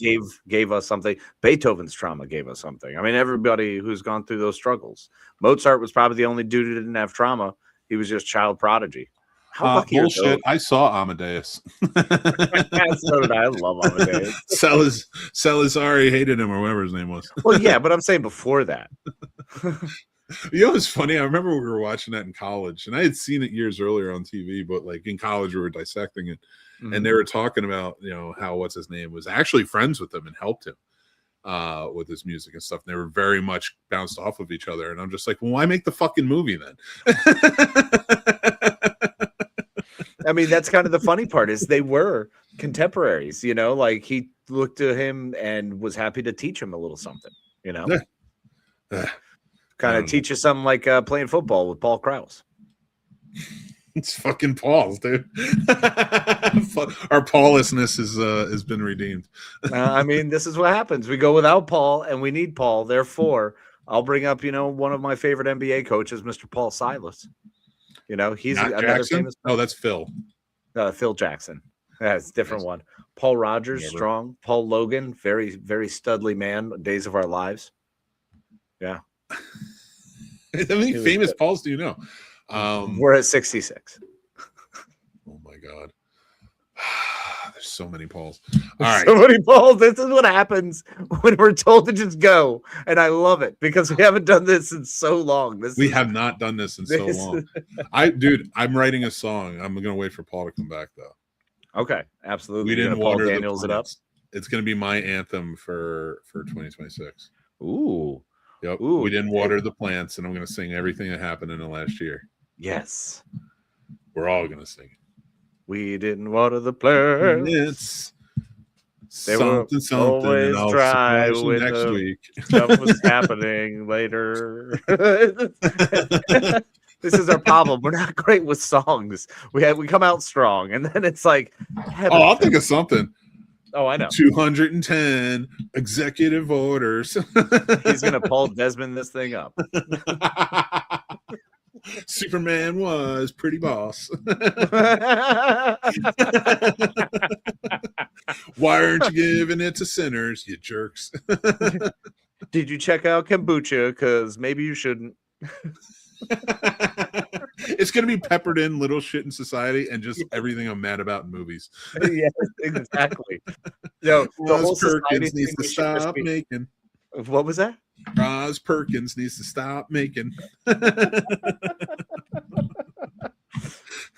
Speaker 4: gave us something. Beethoven's trauma gave us something. I mean, everybody who's gone through those struggles. Mozart was probably the only dude who didn't have trauma. He was just child prodigy.
Speaker 3: How lucky bullshit. I saw Amadeus.
Speaker 4: So did I. Love Amadeus.
Speaker 3: Salazar hated him, or whatever his name was.
Speaker 4: Well, yeah, but I'm saying before that.
Speaker 3: It's funny. I remember we were watching that in college, and I had seen it years earlier on TV, but like in college, we were dissecting it. And they were talking about, how what's his name was actually friends with him and helped him with his music and stuff. And they were very much bounced off of each other. And I'm just like, well, why make the fucking movie then?
Speaker 4: I mean, that's kind of the funny part is they were contemporaries, like he looked to him and was happy to teach him a little something, kind of teach you something like playing football with Paul Krause.
Speaker 3: It's fucking Paul's, dude. Our Paulessness has been redeemed.
Speaker 4: I mean, this is what happens. We go without Paul, and we need Paul. Therefore, I'll bring up, one of my favorite NBA coaches, Mr. Paul Silas. He's
Speaker 3: not
Speaker 4: another
Speaker 3: Jackson?
Speaker 4: famous.
Speaker 3: Oh, that's Phil.
Speaker 4: Phil Jackson. That's a different one. Paul Rogers, strong. Paul Logan, very, very studly man. Days of Our Lives. Yeah.
Speaker 3: How many famous Pauls do you know?
Speaker 4: We're at 66.
Speaker 3: Oh my God. There's so many Pauls. All right.
Speaker 4: So many Pauls. This is what happens when we're told to just go. And I love it because we haven't done this in so long.
Speaker 3: We have not done this in so long. I'm writing a song. I'm going to wait for Paul to come back though.
Speaker 4: Okay. Absolutely.
Speaker 3: We didn't water
Speaker 4: Paul Daniels it up.
Speaker 3: It's going to be my anthem for 2026.
Speaker 4: Ooh.
Speaker 3: Yep. Ooh, we didn't water the plants, and I'm going to sing everything that happened in the last year.
Speaker 4: Yes.
Speaker 3: We're all going to sing it.
Speaker 4: We didn't water the plants.
Speaker 3: They were
Speaker 4: always dry when
Speaker 3: next week.
Speaker 4: Stuff was happening later. This is our problem. We're not great with songs. We come out strong, and then it's like,
Speaker 3: I'll think of something.
Speaker 4: Oh, I know.
Speaker 3: 210 executive orders.
Speaker 4: He's gonna Paul Desmond this thing up.
Speaker 3: Superman was pretty boss. Why aren't you giving it to sinners, you jerks?
Speaker 4: Did you check out kombucha? Because maybe you shouldn't.
Speaker 3: It's going to be peppered in little shit in society and just everything I'm mad about in movies.
Speaker 4: Yes, exactly. The whole
Speaker 3: Perkins needs to stop making.
Speaker 4: What was that?
Speaker 3: Roz Perkins needs to stop making.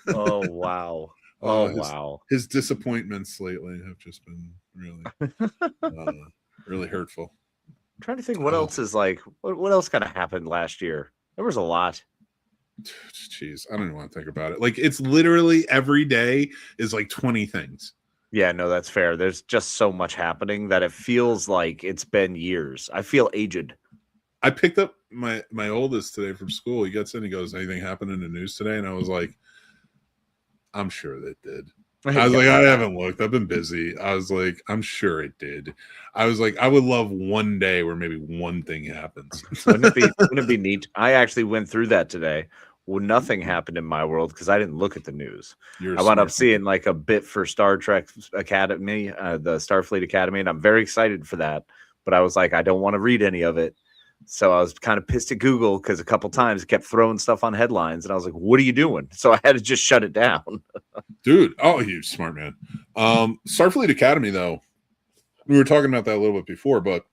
Speaker 4: Oh, wow. Wow.
Speaker 3: His disappointments lately have just been really hurtful.
Speaker 4: I'm trying to think what else is like, what else kind of happened last year? There was a lot.
Speaker 3: Jeez, I don't even want to think about it. Like, it's literally every day is like 20 things.
Speaker 4: Yeah, no, that's fair. There's just so much happening that it feels like it's been years. I feel aged.
Speaker 3: I picked up my oldest today from school. He gets in, he goes, anything happened in the news today? And I was like, I'm sure that did. I was like, I haven't looked. I've been busy. I was like, I'm sure it did. I was like, I would love one day where maybe one thing happens.
Speaker 4: Wouldn't it be neat? I actually went through that today. Well, nothing happened in my world because I didn't look at the news. I wound up seeing like a bit for Star Trek Academy, the Starfleet Academy, and I'm very excited for that. But I was like, I don't want to read any of it. So I was kind of pissed at Google because a couple times it kept throwing stuff on headlines, and I was like, what are you doing? So I had to just shut it down.
Speaker 3: Dude, you smart man. Starfleet Academy, though, we were talking about that a little bit before, but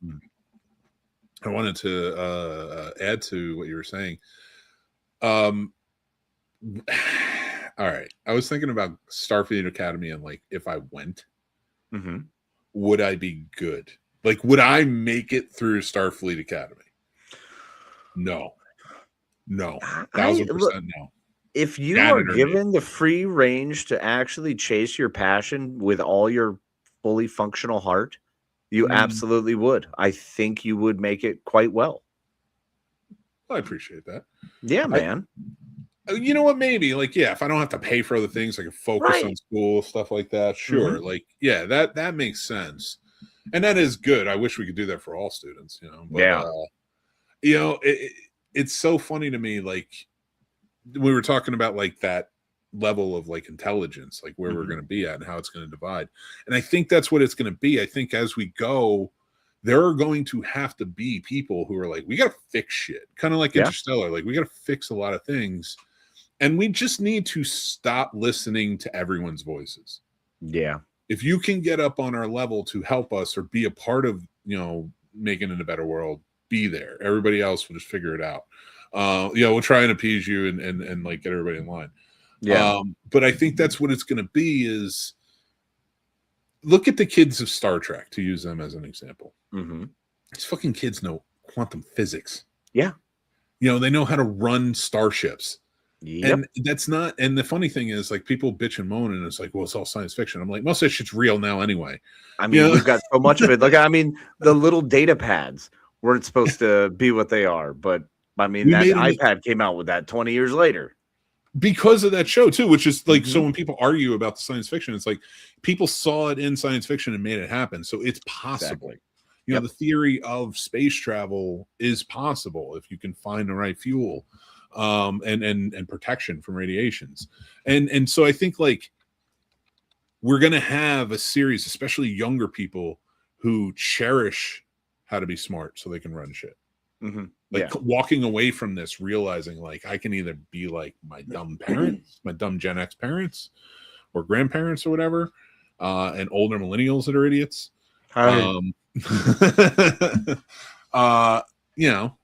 Speaker 3: I wanted to add to what you were saying. All right. I was thinking about Starfleet Academy and like if I went, would I be good? Like, would I make it through Starfleet Academy? No. 1,000% no.
Speaker 4: If you are given the free range to actually chase your passion with all your fully functional heart, you absolutely would. I think you would make it quite well.
Speaker 3: I appreciate that.
Speaker 4: Yeah, man.
Speaker 3: You know what? Maybe like, yeah, if I don't have to pay for other things, I can focus on school, stuff like that. Sure. Like, yeah, that makes sense. And that is good. I wish we could do that for all students, you know. But, it's so funny to me. Like, we were talking about like that level of like intelligence, like where we're going to be at and how it's going to divide. And I think that's what it's going to be. I think as we go, there are going to have to be people who are like, we got to fix shit. Kind of like Interstellar. Like, we got to fix a lot of things. And we just need to stop listening to everyone's voices.
Speaker 4: Yeah.
Speaker 3: If you can get up on our level to help us or be a part of, you know, making it a better world, be there. Everybody else will just figure it out. We'll try and appease you and like get everybody in line. Yeah. But I think that's what it's going to be is look at the kids of Star Trek, to use them as an example. These fucking kids know quantum physics. Yeah. You know, they know how to run starships. Yep. And that's not, and the funny thing is, like, people bitch and moan, and it's like, well, it's all science fiction. I'm like, most of that shit's real now anyway.
Speaker 4: I mean, we've got so much of it. Like, I mean, the little data pads weren't supposed to be what they are, but I mean, that iPad came out with that 20 years later.
Speaker 3: Because of that show, too, which is like, so when people argue about the science fiction, it's like people saw it in science fiction and made it happen. So it's possible. Exactly. You know, the theory of space travel is possible if you can find the right fuel. And protection from radiations. And so I think like we're going to have a series, especially younger people who cherish how to be smart so they can run shit. Walking away from this, realizing like I can either be like my dumb parents, my dumb Gen X parents or grandparents or whatever, and older millennials that are idiots. You know,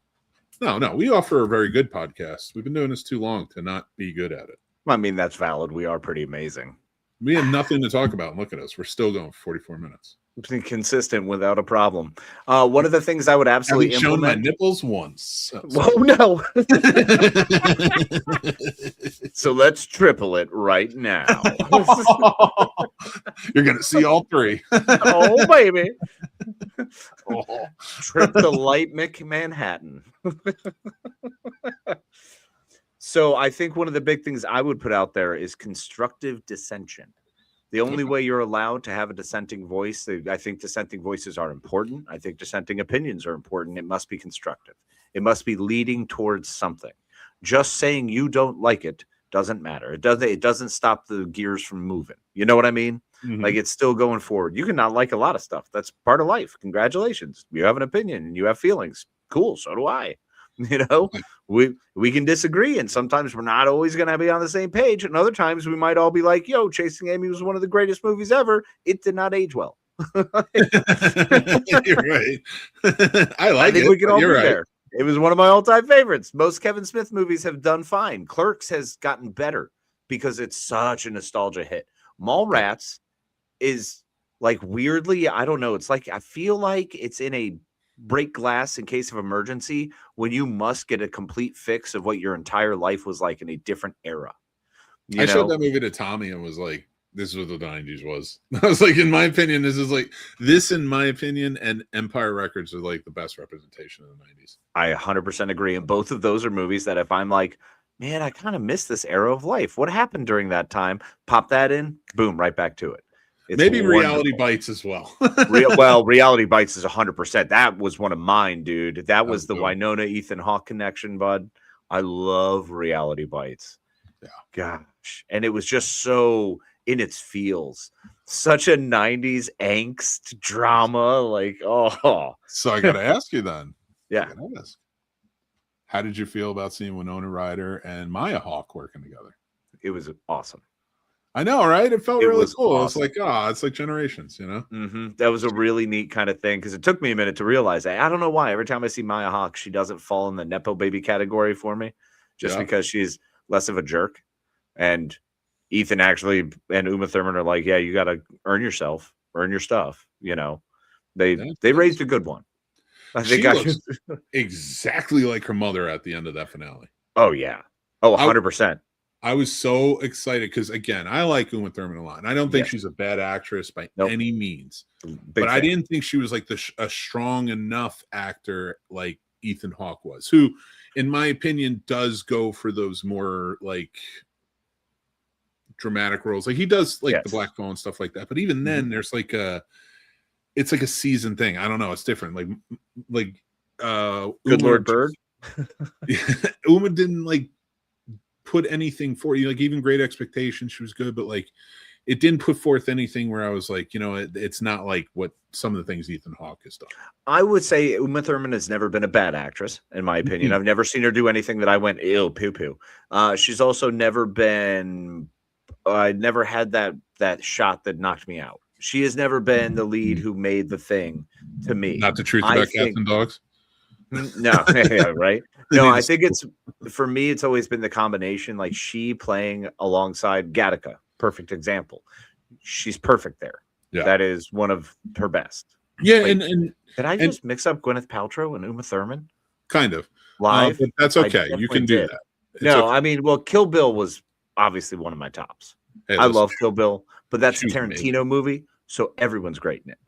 Speaker 3: No, we offer a very good podcast. We've been doing this too long to not be good at it.
Speaker 4: I mean, that's valid. We are pretty amazing.
Speaker 3: We have nothing to talk about. And look at us. We're still going for 44 minutes.
Speaker 4: Consistent without a problem. One of the things I would absolutely
Speaker 3: shown my nipples once.
Speaker 4: Oh, no. So let's triple it right now.
Speaker 3: You're going to see all three.
Speaker 4: Oh, baby. Trip the light Mick Manhattan. So I think one of the big things I would put out there is constructive dissension. The only way you're allowed to have a dissenting voice, I think dissenting voices are important. I think dissenting opinions are important. It must be constructive. It must be leading towards something. Just saying you don't like it doesn't matter. It doesn't stop the gears from moving. You know what I mean? Mm-hmm. Like, it's still going forward. You can not like a lot of stuff. That's part of life. Congratulations. You have an opinion and you have feelings. Cool. So do I. You know, we can disagree, and sometimes we're not always going to be on the same page, and other times we might all be like, yo, Chasing Amy was one of the greatest movies ever. It did not age well.
Speaker 3: You're right. I think
Speaker 4: we can all be there. It was one of my all-time favorites. Most Kevin Smith movies have done fine. Clerks has gotten better because it's such a nostalgia hit. Mallrats is like, weirdly, I don't know, it's like, I feel like it's in a break glass in case of emergency when you must get a complete fix of what your entire life was like in a different era.
Speaker 3: I showed that movie to Tommy and was like, this is what the 90s was. I was like, in my opinion, in my opinion, and Empire Records are like the best representation of the 90s.
Speaker 4: I 100% agree. And both of those are movies that if I'm like, man, I kind of miss this era of life. What happened during that time? Pop that in, boom, right back to it. It's
Speaker 3: maybe
Speaker 4: wonderful.
Speaker 3: Reality Bites as well.
Speaker 4: Reality Bites is 100%. That was one of mine, dude. That was the Winona Ethan Hawke connection, bud. I love Reality Bites.
Speaker 3: Yeah.
Speaker 4: Gosh. And it was just so in its feels. Such a 90s angst drama. Like, oh.
Speaker 3: So I got to ask you then.
Speaker 4: Yeah.
Speaker 3: How did you feel about seeing Winona Ryder and Maya Hawke working together?
Speaker 4: It was awesome.
Speaker 3: I know, right? It felt really cool.
Speaker 4: Awesome.
Speaker 3: It's like, it's like Generations, you know?
Speaker 4: Mm-hmm. That was a really neat kind of thing because it took me a minute to realize that. I don't know why. Every time I see Maya Hawke, she doesn't fall in the Nepo baby category for me just because she's less of a jerk. And Ethan and Uma Thurman are like, yeah, you got to earn your stuff. You know, they raised a good one. I think
Speaker 3: she looks exactly like her mother at the end of that finale.
Speaker 4: Oh, yeah. Oh, 100%.
Speaker 3: I was so excited because, again, I like Uma Thurman a lot. And I don't think she's a bad actress by any means. But I didn't think she was like a strong enough actor like Ethan Hawke was, who, in my opinion, does go for those more like dramatic roles. Like he does like the Black Phone, stuff like that. But even then, there's like it's like a season thing. I don't know. It's different. Like
Speaker 4: Good Lord Bird.
Speaker 3: Uma didn't like put anything for you, like even Great Expectations, she was good, but like it didn't put forth anything where I was like, you know, it's not like what some of the things Ethan Hawke has done.
Speaker 4: I would say Uma Thurman has never been a bad actress, in my opinion. I've never seen her do anything that I went, ew, poo-poo. She's also never been, I never had that shot that knocked me out. She has never been the lead who made the thing to me.
Speaker 3: Not the truth about cats and dogs?
Speaker 4: No, yeah, right? No, I think for me, it's always been the combination, like she playing alongside Gattaca. Perfect example. She's perfect there. Yeah. That is one of her best.
Speaker 3: Yeah,
Speaker 4: like, and did I just mix up Gwyneth Paltrow and Uma Thurman?
Speaker 3: Kind of.
Speaker 4: Live?
Speaker 3: But that's okay. You can do that.
Speaker 4: I mean, well, Kill Bill was obviously one of my tops. Hey, I love Kill Bill, but that's a Tarantino movie, so everyone's great in it.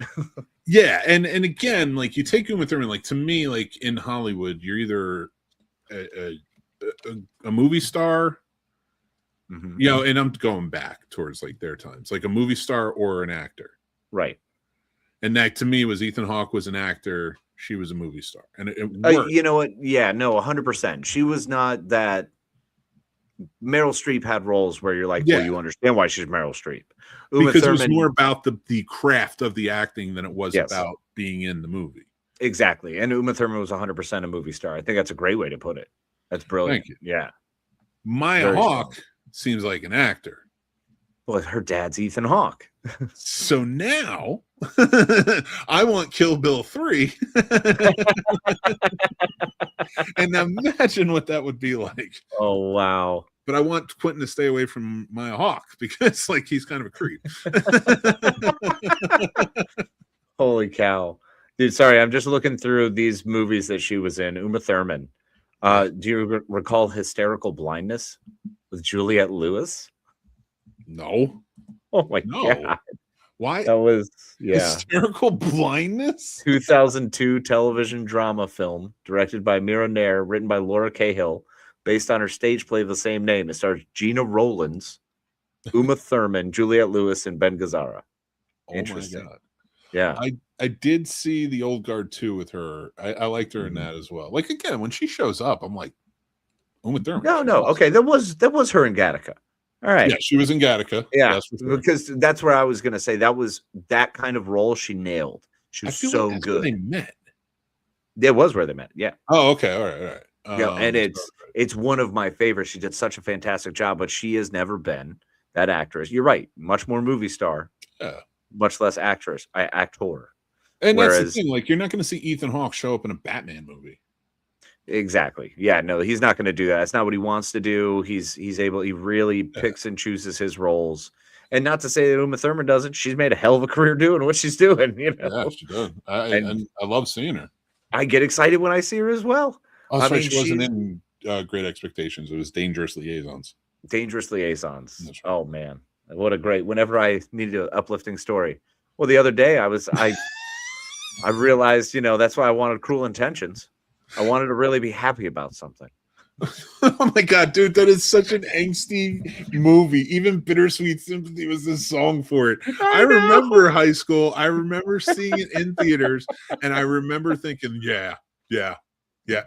Speaker 3: Yeah, and again, like you take Uma Thurman, like to me, like in Hollywood, you're either a movie star, you know, and I'm going back towards like their times, like a movie star or an actor,
Speaker 4: right?
Speaker 3: And that to me was Ethan Hawke was an actor, she was a movie star, and it worked.
Speaker 4: You know what? Yeah, no, 100%. She was not that. Meryl Streep had roles where you're like, well, you understand why she's Meryl Streep.
Speaker 3: Because it was more about the craft of the acting than it was about being in the movie.
Speaker 4: Exactly. And Uma Thurman was 100% a movie star. I think that's a great way to put it. That's brilliant.
Speaker 3: Thank you.
Speaker 4: Yeah.
Speaker 3: Maya Hawke seems like an actor.
Speaker 4: Well, her dad's Ethan Hawke.
Speaker 3: So now I want Kill Bill 3. And imagine what that would be like.
Speaker 4: Oh, wow.
Speaker 3: But I want Quentin to stay away from Maya Hawke because like he's kind of a creep.
Speaker 4: Holy cow. Dude, sorry, I'm just looking through these movies that she was in. Uma Thurman. Do you recall Hysterical Blindness with Juliette Lewis?
Speaker 3: No.
Speaker 4: Oh my God.
Speaker 3: Why?
Speaker 4: That was
Speaker 3: Hysterical Blindness?
Speaker 4: 2002 television drama film directed by Mira Nair, written by Laura Cahill, based on her stage play of the same name. It stars Gina Rowlands, Uma Thurman, Juliette Lewis, and Ben Gazzara. Interesting.
Speaker 3: My God.
Speaker 4: Yeah.
Speaker 3: I did see the Old Guard 2 with her. I liked her in that as well. Like, again, when she shows up, I'm like, Uma Thurman.
Speaker 4: No. Okay, that was her in Gattaca. All right.
Speaker 3: Yeah, she was in Gattaca.
Speaker 4: Yeah, because that's where I was going to say that was that kind of role she nailed. She was so
Speaker 3: like
Speaker 4: good.
Speaker 3: They met.
Speaker 4: It was where they met. Yeah.
Speaker 3: Oh, okay. All right.
Speaker 4: Yeah, and it's one of my favorites. She did such a fantastic job, but she has never been that actress. You're right. Much more movie star.
Speaker 3: Yeah.
Speaker 4: Much less actor.
Speaker 3: And that's the thing. Like, you're not going to see Ethan Hawke show up in a Batman movie.
Speaker 4: Exactly. Yeah. No, he's not going to do that. That's not what he wants to do. He really picks and chooses his roles. And not to say that Uma Thurman doesn't. She's made a hell of a career doing what she's doing. You know?
Speaker 3: Yeah, she does. And I love seeing her.
Speaker 4: I get excited when I see her as well.
Speaker 3: Oh, that's right. She wasn't in Great Expectations. It was Dangerous Liaisons.
Speaker 4: Dangerous Liaisons.
Speaker 3: Right.
Speaker 4: Oh man, what a great! Whenever I needed an uplifting story. Well, the other day I realized, that's why I wanted Cruel Intentions. I wanted to really be happy about something.
Speaker 3: Oh my God, dude, that is such an angsty movie. Even Bittersweet Sympathy was the song for it. I remember high school. I remember seeing it in theaters, and I remember thinking, yeah.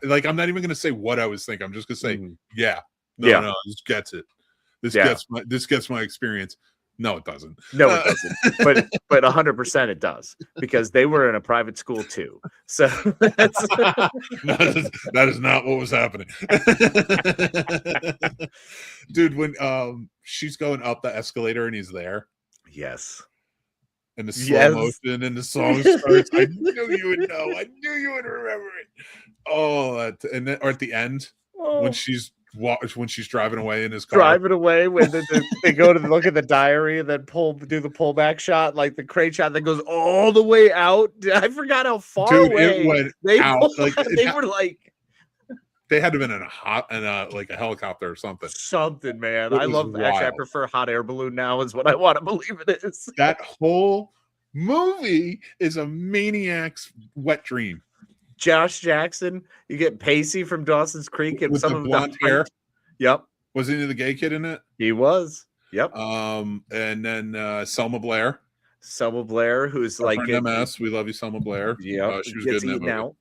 Speaker 3: Like, I'm not even going to say what I was thinking. I'm just going to say, no, this gets it. This gets my experience. No, it doesn't.
Speaker 4: No, it doesn't. But 100% it does, because they were in a private school too. So
Speaker 3: that is not what was happening. Dude, when she's going up the escalator and he's there.
Speaker 4: Yes.
Speaker 3: And the slow motion and the song starts. I knew you would know. I knew you would remember it. Oh, and then, or at the end when she's driving away in his car.
Speaker 4: Driving away when they go to look at the diary and then do the pullback shot, like the crate shot that goes all the way out. I forgot how far away
Speaker 3: it went out. They had to have been in a helicopter or something.
Speaker 4: Something, man. I love that. Actually, I prefer hot air balloon now, is what I want to believe it is.
Speaker 3: That whole movie is a maniac's wet dream.
Speaker 4: Josh Jackson, you get Pacey from Dawson's Creek and
Speaker 3: with
Speaker 4: some
Speaker 3: the
Speaker 4: of
Speaker 3: blonde
Speaker 4: the
Speaker 3: hair.
Speaker 4: Yep.
Speaker 3: Was any of the gay kid in it?
Speaker 4: He was. Yep.
Speaker 3: And then Selma Blair.
Speaker 4: Selma Blair, who's like
Speaker 3: MS. We love you, Selma Blair.
Speaker 4: Yeah,
Speaker 3: she was good in that movie.
Speaker 4: Out.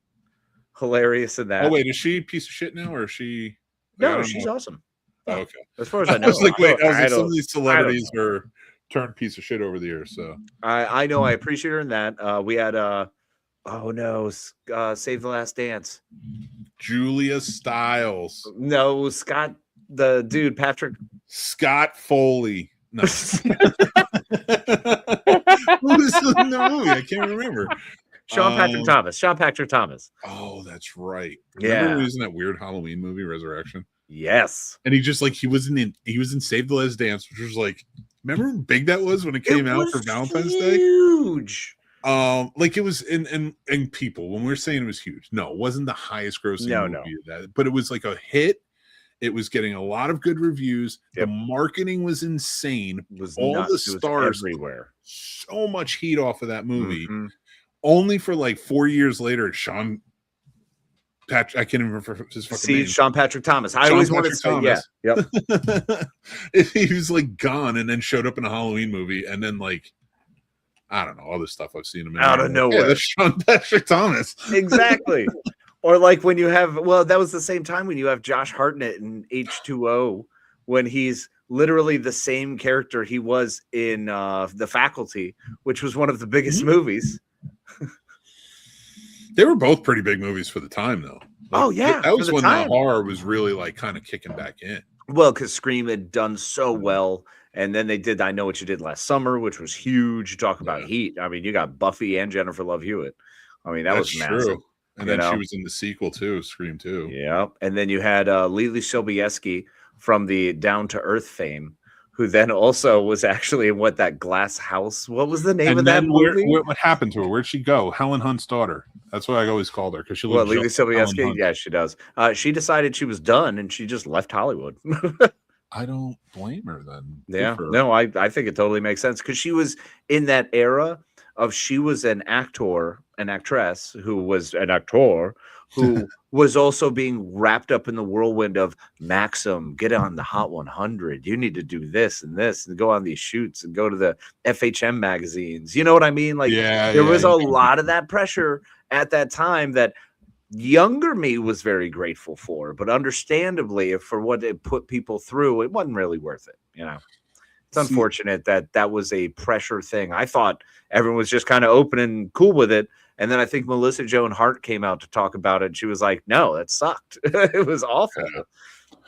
Speaker 4: Hilarious in that.
Speaker 3: Oh wait, is she a piece of shit now, or is she?
Speaker 4: No, she's awesome.
Speaker 3: Oh, okay.
Speaker 4: As far as I know,
Speaker 3: I was like, some of these celebrities are turned piece of shit over the years. So
Speaker 4: I know I appreciate her in that. We had Save the Last Dance.
Speaker 3: Julia Stiles.
Speaker 4: No, Scott, the dude, Patrick.
Speaker 3: Scott Foley. No. Who was in the movie? I can't remember.
Speaker 4: Sean Patrick Thomas.
Speaker 3: Oh, that's right. Remember he was in that weird Halloween movie, Resurrection?
Speaker 4: Yes.
Speaker 3: And he was in Save the Last Dance, which was like, remember how big that was when it came out for Valentine's Day?
Speaker 4: Huge.
Speaker 3: Like it was in people, when we were saying it was huge. No, it wasn't the highest grossing movie of that, but it was like a hit. It was getting a lot of good reviews. Yep. The marketing was insane. All the stars
Speaker 4: everywhere.
Speaker 3: So much heat off of that movie. Mm-hmm. Only for like 4 years later, Sean Patrick, I can't even remember his fucking name.
Speaker 4: Sean Patrick Thomas. I always wanted to say,
Speaker 3: yep. He was like gone and then showed up in a Halloween movie, and then like, I don't know, other stuff I've seen him in.
Speaker 4: Out of nowhere.
Speaker 3: Yeah, that's Sean Patrick Thomas.
Speaker 4: Exactly. Or like when you have, that was the same time when you have Josh Hartnett in H2O, when he's literally the same character he was in The Faculty, which was one of the biggest movies.
Speaker 3: They were both pretty big movies for the time, though. That was when the horror was really like kind of kicking back in.
Speaker 4: Well, because Scream had done so well, and then they did I Know What You Did Last Summer, which was huge. You talk about heat. I mean, you got Buffy and Jennifer Love Hewitt. I mean, that's was massive. True.
Speaker 3: And then she was in the sequel too, Scream 2.
Speaker 4: Yeah, and then you had Lily Sobieski from the Down to Earth fame, who then also was actually in that Glass House. What was the name of that movie?
Speaker 3: What happened to her? Where'd she go? Helen Hunt's daughter. That's what I always called her, because she lived.
Speaker 4: Lily Sobieski. Yeah, she does. She decided she was done, and she just left Hollywood.
Speaker 3: I don't blame her then.
Speaker 4: Yeah, no, I think it totally makes sense, because she was in that era of, she was an actress who was an actor who was also being wrapped up in the whirlwind of Maxim, get on the Hot 100. You need to do this and go on these shoots and go to the FHM magazines. You know what I mean? Like there was a lot of that pressure at that time that younger me was very grateful for, but understandably for what it put people through, it wasn't really worth it. You know, it's unfortunate that was a pressure thing. I thought everyone was just kind of open and cool with it. And then I think Melissa Joan Hart came out to talk about it. And she was like, no, that sucked. It was awful. Yeah.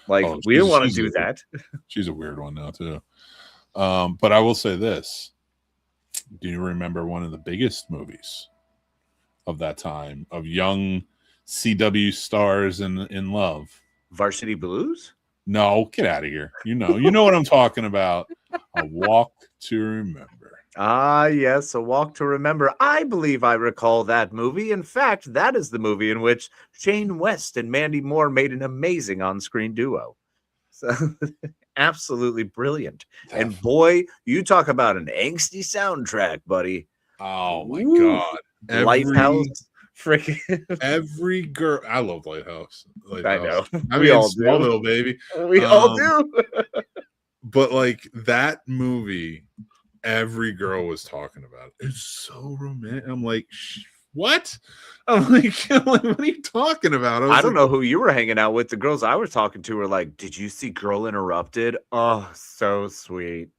Speaker 4: Like, we didn't want to do that.
Speaker 3: She's a weird one now, too. But I will say this. Do you remember one of the biggest movies of that time, of young CW stars in love?
Speaker 4: Varsity Blues?
Speaker 3: No, get out of here. You know what I'm talking about. A Walk to Remember.
Speaker 4: Ah, yes, A Walk to Remember. I believe I recall that movie. In fact, that is the movie in which Shane West and Mandy Moore made an amazing on-screen duo. So, absolutely brilliant. And boy, you talk about an angsty soundtrack, buddy.
Speaker 3: Oh, my God.
Speaker 4: Lighthouse. Freaking
Speaker 3: every girl. I love Lighthouse.
Speaker 4: I know.
Speaker 3: I mean, all Smallville, baby.
Speaker 4: We all do.
Speaker 3: But like that movie, every girl was talking about it. It's so romantic. I'm like, what? I'm like, what are you talking about?
Speaker 4: I don't know who you were hanging out with. The girls I was talking to were like, did you see Girl Interrupted? Oh, so sweet.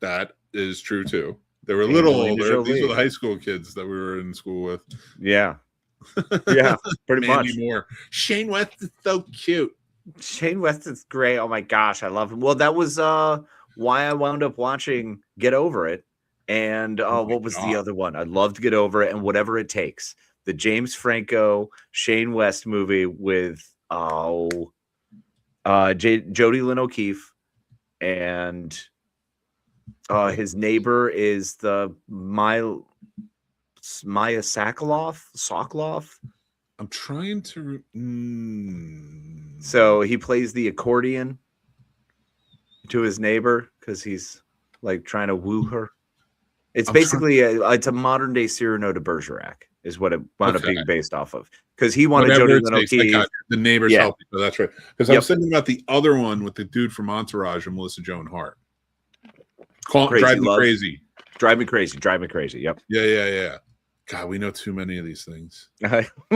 Speaker 3: That is true too. They were a little older. These were the high school kids that we were in school with.
Speaker 4: Yeah. Yeah, pretty much.
Speaker 3: More. Shane West is so cute.
Speaker 4: Shane West is great. Oh my gosh, I love him. Well, that was why I wound up watching Get Over It. And what was the other one? I loved Get Over It and Whatever It Takes. The James Franco, Shane West movie with Jodie Lynn O'Keefe, and his neighbor is the Maya Sokoloff.
Speaker 3: I'm trying to.
Speaker 4: So he plays the accordion to his neighbor because he's like trying to woo her. It's basically it's a modern day Cyrano de Bergerac is what it wound up being based off of, because he wanted Jodie Lynn O'Keefe.
Speaker 3: The neighbors helping. So that's right. Because I was thinking about the other one with the dude from Entourage and Melissa Joan Hart. Drive Me Crazy.
Speaker 4: Drive Me Crazy. Drive Me Crazy. Yep.
Speaker 3: Yeah. God, we know too many of these things.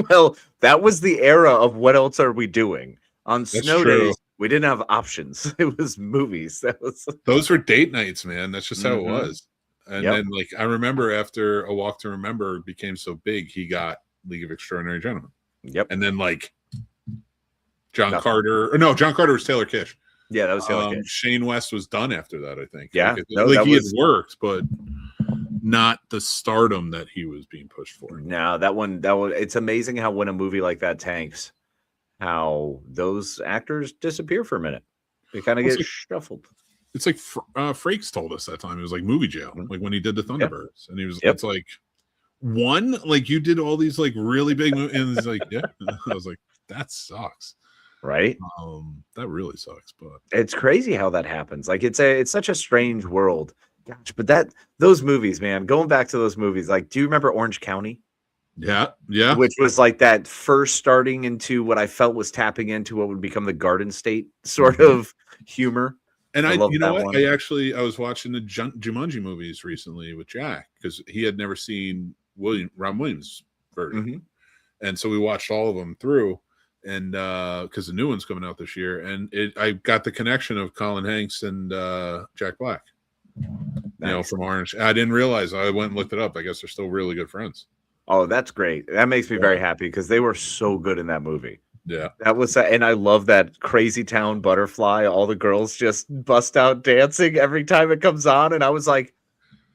Speaker 4: Well, that was the era of what else are we doing? On snow days, we didn't have options. It was movies.
Speaker 3: Those were date nights, man. That's just how it was. And then, like, I remember after A Walk to Remember became so big, he got League of Extraordinary Gentlemen.
Speaker 4: Yep.
Speaker 3: And then, like, John Carter was Taylor Kitsch.
Speaker 4: Yeah, that was Taylor Kitsch.
Speaker 3: Shane West was done after that, I think.
Speaker 4: Yeah.
Speaker 3: Like he had worked, but not the stardom that he was being pushed for.
Speaker 4: No, that one, it's amazing how when a movie like that tanks, how those actors disappear for a minute. They kind of get shuffled.
Speaker 3: It's like Frakes told us that time. It was like movie jail, like when he did the Thunderbirds. And he was, it's like, like you did all these like really big movies. And it's like, I was like, that sucks.
Speaker 4: Right.
Speaker 3: That really sucks, but
Speaker 4: it's crazy how that happens. Like it's such a strange world. Gosh, but those movies, man, going back to those movies, like, do you remember Orange County?
Speaker 3: Yeah.
Speaker 4: Which was like that first starting into what I felt was tapping into what would become the Garden State sort of humor.
Speaker 3: And I you know what? One. I was watching the Jumanji movies recently with Jack because he had never seen Ron Williams' version. And so we watched all of them through. And because the new one's coming out this year, and I got the connection of Colin Hanks and Jack Black, from Orange. I didn't realize. I went and looked it up. I guess they're still really good friends.
Speaker 4: Oh, that's great. That makes me very happy because they were so good in that movie.
Speaker 3: Yeah,
Speaker 4: that was, and I love that Crazy Town Butterfly. All the girls just bust out dancing every time it comes on, and I was like,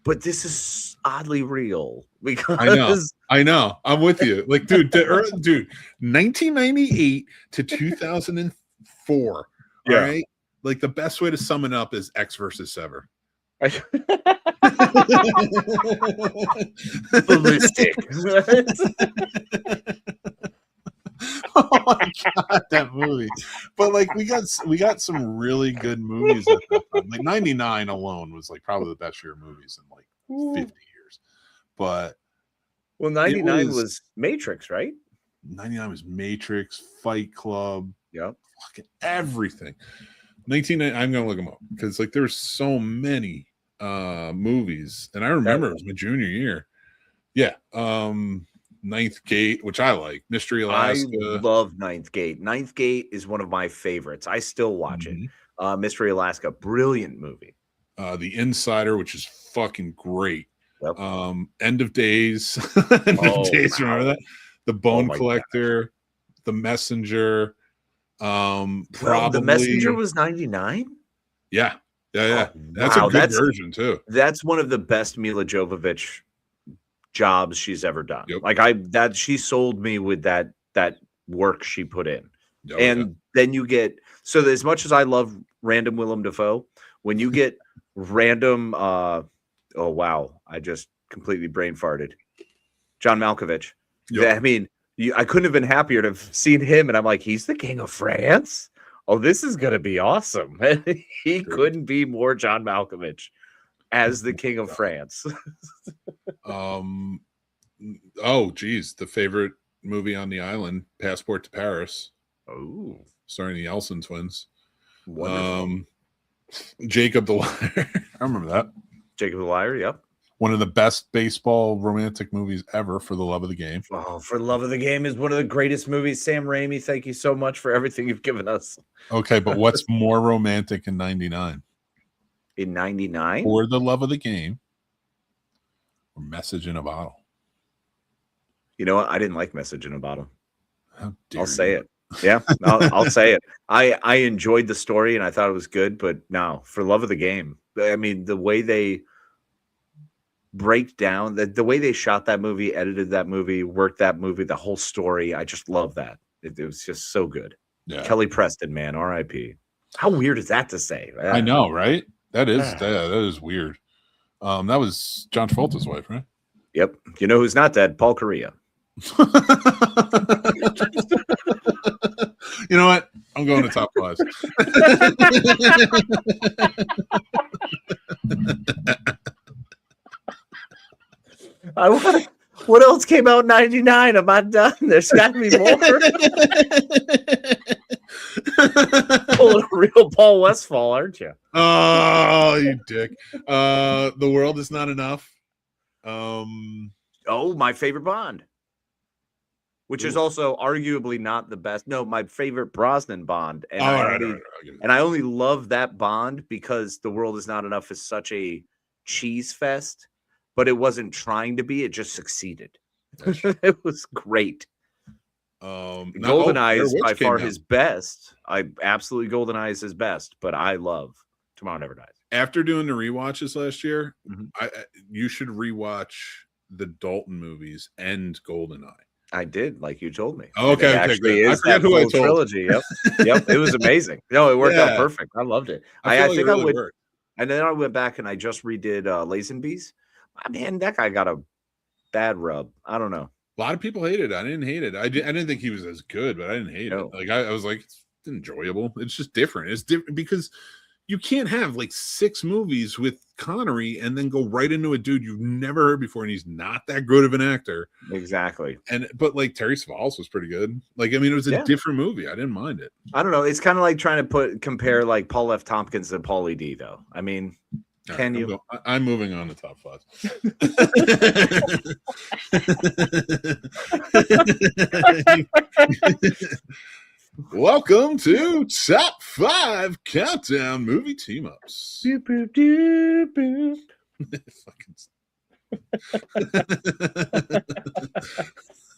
Speaker 4: but this is oddly real because
Speaker 3: I know. I'm with you. Like, dude, 1998 to 2004. All right. Like the best way to sum it up is X versus Sever.
Speaker 4: Ballistic.
Speaker 3: Oh my god, that movie! But like, we got some really good movies at that time. Like '99 alone was like probably the best year of movies in like 50 years. But
Speaker 4: well, '99 was Matrix, right?
Speaker 3: 99 was Matrix, Fight Club.
Speaker 4: Yep.
Speaker 3: Fucking everything. 1990. I'm gonna look them up because like there's so many movies, and I remember it was my junior year. Yeah. Ninth Gate, which I like. Mystery Alaska.
Speaker 4: I love Ninth Gate. Ninth Gate is one of my favorites. I still watch it. Mystery Alaska, brilliant movie.
Speaker 3: The Insider, which is fucking great.
Speaker 4: Yep.
Speaker 3: End of Days. End of Days, remember that? The Bone Collector, The Messenger. Probably
Speaker 4: The Messenger was 99.
Speaker 3: Yeah. That's
Speaker 4: wow,
Speaker 3: a good version too.
Speaker 4: That's one of the best Mila Jovovich jobs she's ever done.
Speaker 3: Yep.
Speaker 4: Like she sold me with that work she put in. Then you get, so as much as I love random Willem Dafoe, when you get random oh wow, I just completely brain farted. John Malkovich. Yep. I mean, I couldn't have been happier to have seen him, and I'm like, he's the King of France. Oh, this is gonna be awesome. He couldn't be more John Malkovich as the King of France.
Speaker 3: Oh geez, the favorite movie on the island, Passport to Paris.
Speaker 4: Oh,
Speaker 3: starring the Elson twins.
Speaker 4: Wonderful.
Speaker 3: Jacob the Liar. I remember that.
Speaker 4: Jacob the Liar, yep.
Speaker 3: One of the best baseball romantic movies ever, For the Love of the Game.
Speaker 4: Oh, For the Love of the Game is one of the greatest movies. Sam Raimi, thank you so much for everything you've given us.
Speaker 3: Okay, but what's more romantic in 99?
Speaker 4: In 99?
Speaker 3: For the Love of the Game or Message in a Bottle?
Speaker 4: You know what? I didn't like Message in a Bottle.
Speaker 3: I'll
Speaker 4: say it. Yeah, I'll say it. I enjoyed the story and I thought it was good, but no, For Love of the Game. I mean, the way they break down, the way they shot that movie, edited that movie, worked that movie, the whole story, I just love that. It was just so good. Yeah. Kelly Preston, man, R.I.P. How weird is that to say?
Speaker 3: I know, right? That is weird. That was John Travolta's wife, right?
Speaker 4: Yep. You know who's not dead? Paul Correa.
Speaker 3: You know what? I'm going to top 5.
Speaker 4: What else came out in 99? Am I done? There's got to be more. Pulling a real Paul Westphal, aren't you?
Speaker 3: Oh, you dick. The World Is Not Enough.
Speaker 4: My favorite Bond. Which is also arguably not the best. No, my favorite Brosnan Bond. And I only love that Bond because The World Is Not Enough is such a cheese fest, but it wasn't trying to be. It just succeeded. It was great. GoldenEye is by far his best. Absolutely GoldenEye is his best, but I love Tomorrow Never Dies.
Speaker 3: After doing the rewatches last year, you should rewatch the Dalton movies and GoldenEye.
Speaker 4: I did, like you told me.
Speaker 3: Okay,
Speaker 4: actually is that who I told. Trilogy. Yep. It was amazing. No, it worked out perfect. I loved it. I think really I would. Worked. And then I went back and I just redid Lazenby's. Man, that guy got a bad rub. I don't know.
Speaker 3: A lot of people hated it. I didn't hate it. I didn't think he was as good, but I didn't hate it. Like I was like, it's enjoyable. It's just different. It's different because you can't have like 6 movies with Connery and then go right into a dude you've never heard before, and he's not that good of an actor.
Speaker 4: Exactly.
Speaker 3: But like Terry Savalas was pretty good. Like, I mean, it was a different movie. I didn't mind it.
Speaker 4: I don't know. It's kind of like trying to compare like Paul F. Tompkins to Paulie D, though. I mean, can you?
Speaker 3: I'm moving on to top 5. Welcome to Top 5 Countdown Movie Team Ups.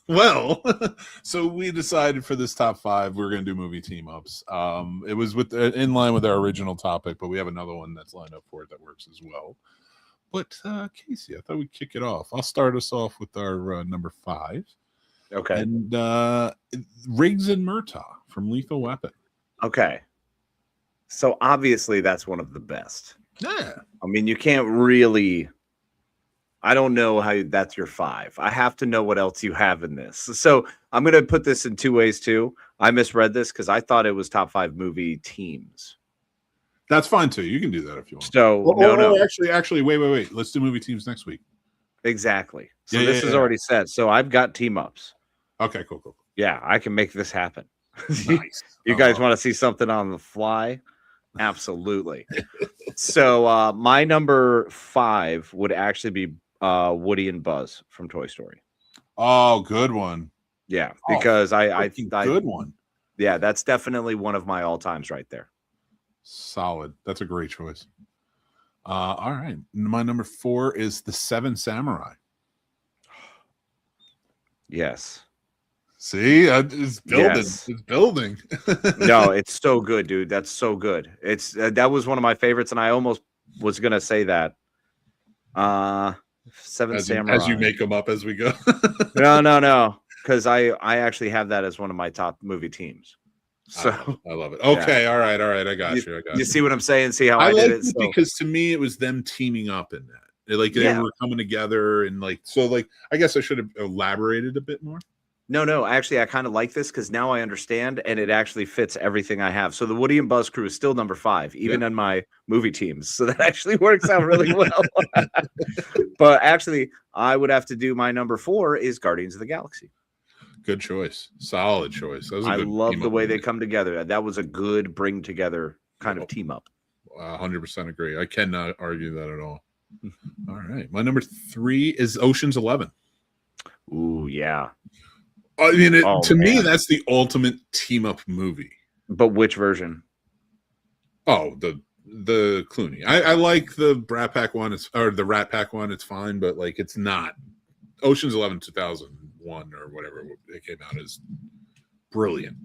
Speaker 3: Well, so we decided for this top 5 we're going to do movie team ups. It was in line with our original topic, but we have another one that's lined up for it that works as well. But Casey, I thought we'd kick it off. I'll start us off with our number 5.
Speaker 4: Okay.
Speaker 3: And Riggs and Murtaugh from Lethal Weapon.
Speaker 4: Okay. So obviously that's one of the best.
Speaker 3: Yeah.
Speaker 4: I mean, you can't really. I don't know how that's your 5. I have to know what else you have in this. So I'm going to put this in 2 ways too. I misread this because I thought it was top 5 movie teams.
Speaker 3: That's fine too. You can do that if you want.
Speaker 4: So no.
Speaker 3: Actually, wait. Let's do movie teams next week.
Speaker 4: Exactly. So this is already set. So I've got team ups.
Speaker 3: Okay, cool.
Speaker 4: Yeah, I can make this happen.
Speaker 3: Nice.
Speaker 4: You guys want to see something on the fly? Absolutely. So my number 5 would actually be Woody and Buzz from Toy Story.
Speaker 3: Oh, good one.
Speaker 4: Yeah, because I
Speaker 3: good one.
Speaker 4: Yeah, that's definitely one of my all times right there.
Speaker 3: Solid. That's a great choice. All right. My number 4 is The Seven Samurai.
Speaker 4: Yes.
Speaker 3: See, it's building.
Speaker 4: Yes.
Speaker 3: It's building.
Speaker 4: No, it's so good, dude. That's so good. It's that was one of my favorites, and I almost was gonna say that. Seven Samurai.
Speaker 3: As you make them up as we go.
Speaker 4: No. Because I actually have that as one of my top movie teams. So
Speaker 3: I love it. Okay, yeah. All right. I got you.
Speaker 4: You see what I'm saying? See how I did it?
Speaker 3: Because to me, it was them teaming up in that. Like they were coming together, and like so. Like I guess I should have elaborated a bit more.
Speaker 4: No. Actually, I kind of like this because now I understand, and it actually fits everything I have. So the Woody and Buzz crew is still number 5, even in my movie teams. So that actually works out really well. But actually, I would have to do my number 4 is Guardians of the Galaxy.
Speaker 3: Good choice. Solid choice.
Speaker 4: I love the way they come together. That was a good bring together kind of team up.
Speaker 3: 100% agree. I cannot argue that at all. All right. My number 3 is Ocean's 11.
Speaker 4: Ooh, yeah.
Speaker 3: I mean, to me, that's the ultimate team up movie.
Speaker 4: But which version?
Speaker 3: Oh, the Clooney. I like the Brat Pack one. Or the Rat Pack one. It's fine, but like it's not. Ocean's 11 2001 or whatever it came out as brilliant.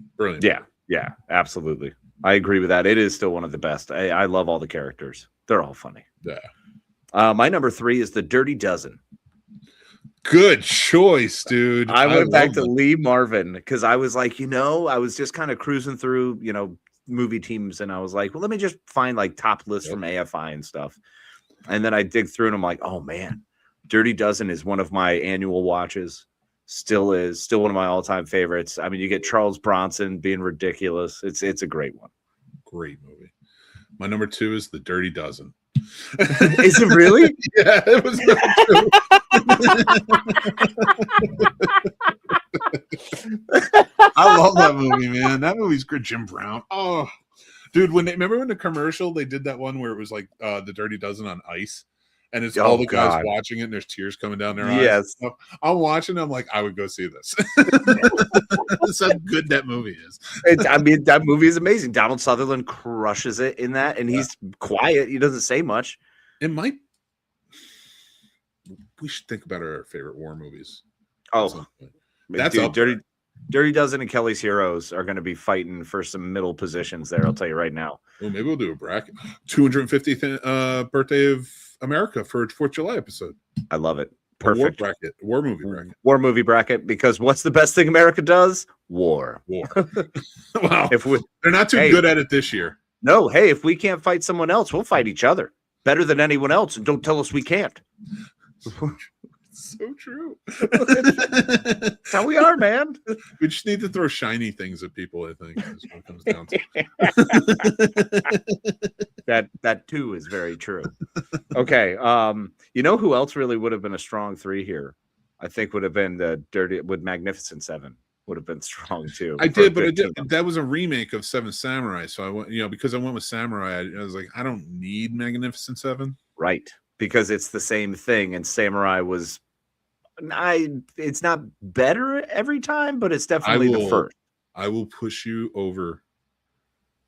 Speaker 4: Yeah, absolutely. I agree with that. It is still one of the best. I love all the characters. They're all funny.
Speaker 3: Yeah.
Speaker 4: My number 3 is The Dirty Dozen.
Speaker 3: Good choice, dude.
Speaker 4: I went back to Lee Marvin because I was like, I was just kind of cruising through, movie teams, and I was like, well, let me just find like top lists from AFI and stuff. And then I dig through and I'm like, oh man, Dirty Dozen is one of my annual watches. Still one of my all-time favorites. I mean, you get Charles Bronson being ridiculous. It's a great one.
Speaker 3: Great movie. My number 2 is The Dirty Dozen.
Speaker 4: Is it really?
Speaker 3: Yeah, it was I love that movie, man. That movie's good. Jim Brown. Oh, dude, remember when the commercial they did that one where it was like The Dirty Dozen on ice, and it's all the guys watching it, and there's tears coming down their eyes.
Speaker 4: Yes,
Speaker 3: so I'm watching. I'm like, I would go see this. That's how good that movie is.
Speaker 4: That movie is amazing. Donald Sutherland crushes it in that, and he's quiet. He doesn't say much.
Speaker 3: We should think about our favorite war movies.
Speaker 4: Oh, that's Dirty Dozen and Kelly's Heroes are going to be fighting for some middle positions there. I'll tell you right now.
Speaker 3: Well, maybe we'll do a bracket. 250th birthday of America for a 4th of July episide.
Speaker 4: I love it. Perfect.
Speaker 3: War movie bracket.
Speaker 4: War movie bracket, because what's the best thing America does? War.
Speaker 3: Wow. They're not too good at it this year.
Speaker 4: No, hey, if we can't fight someone else, we'll fight each other better than anyone else, and don't tell us we can't.
Speaker 3: So true.
Speaker 4: That's how we are, man.
Speaker 3: We just need to throw shiny things at people, I think, is what it comes down to.
Speaker 4: That too is very true. Okay. You know who else really would have been a strong 3 here? I think would have been Magnificent 7 would have been strong too.
Speaker 3: That was a remake of Seven Samurai. So I went, because I went with Samurai, I was like, I don't need Magnificent 7.
Speaker 4: Right. Because it's the same thing, and Samurai was it's not better every time, but it's definitely the first.
Speaker 3: I will push you over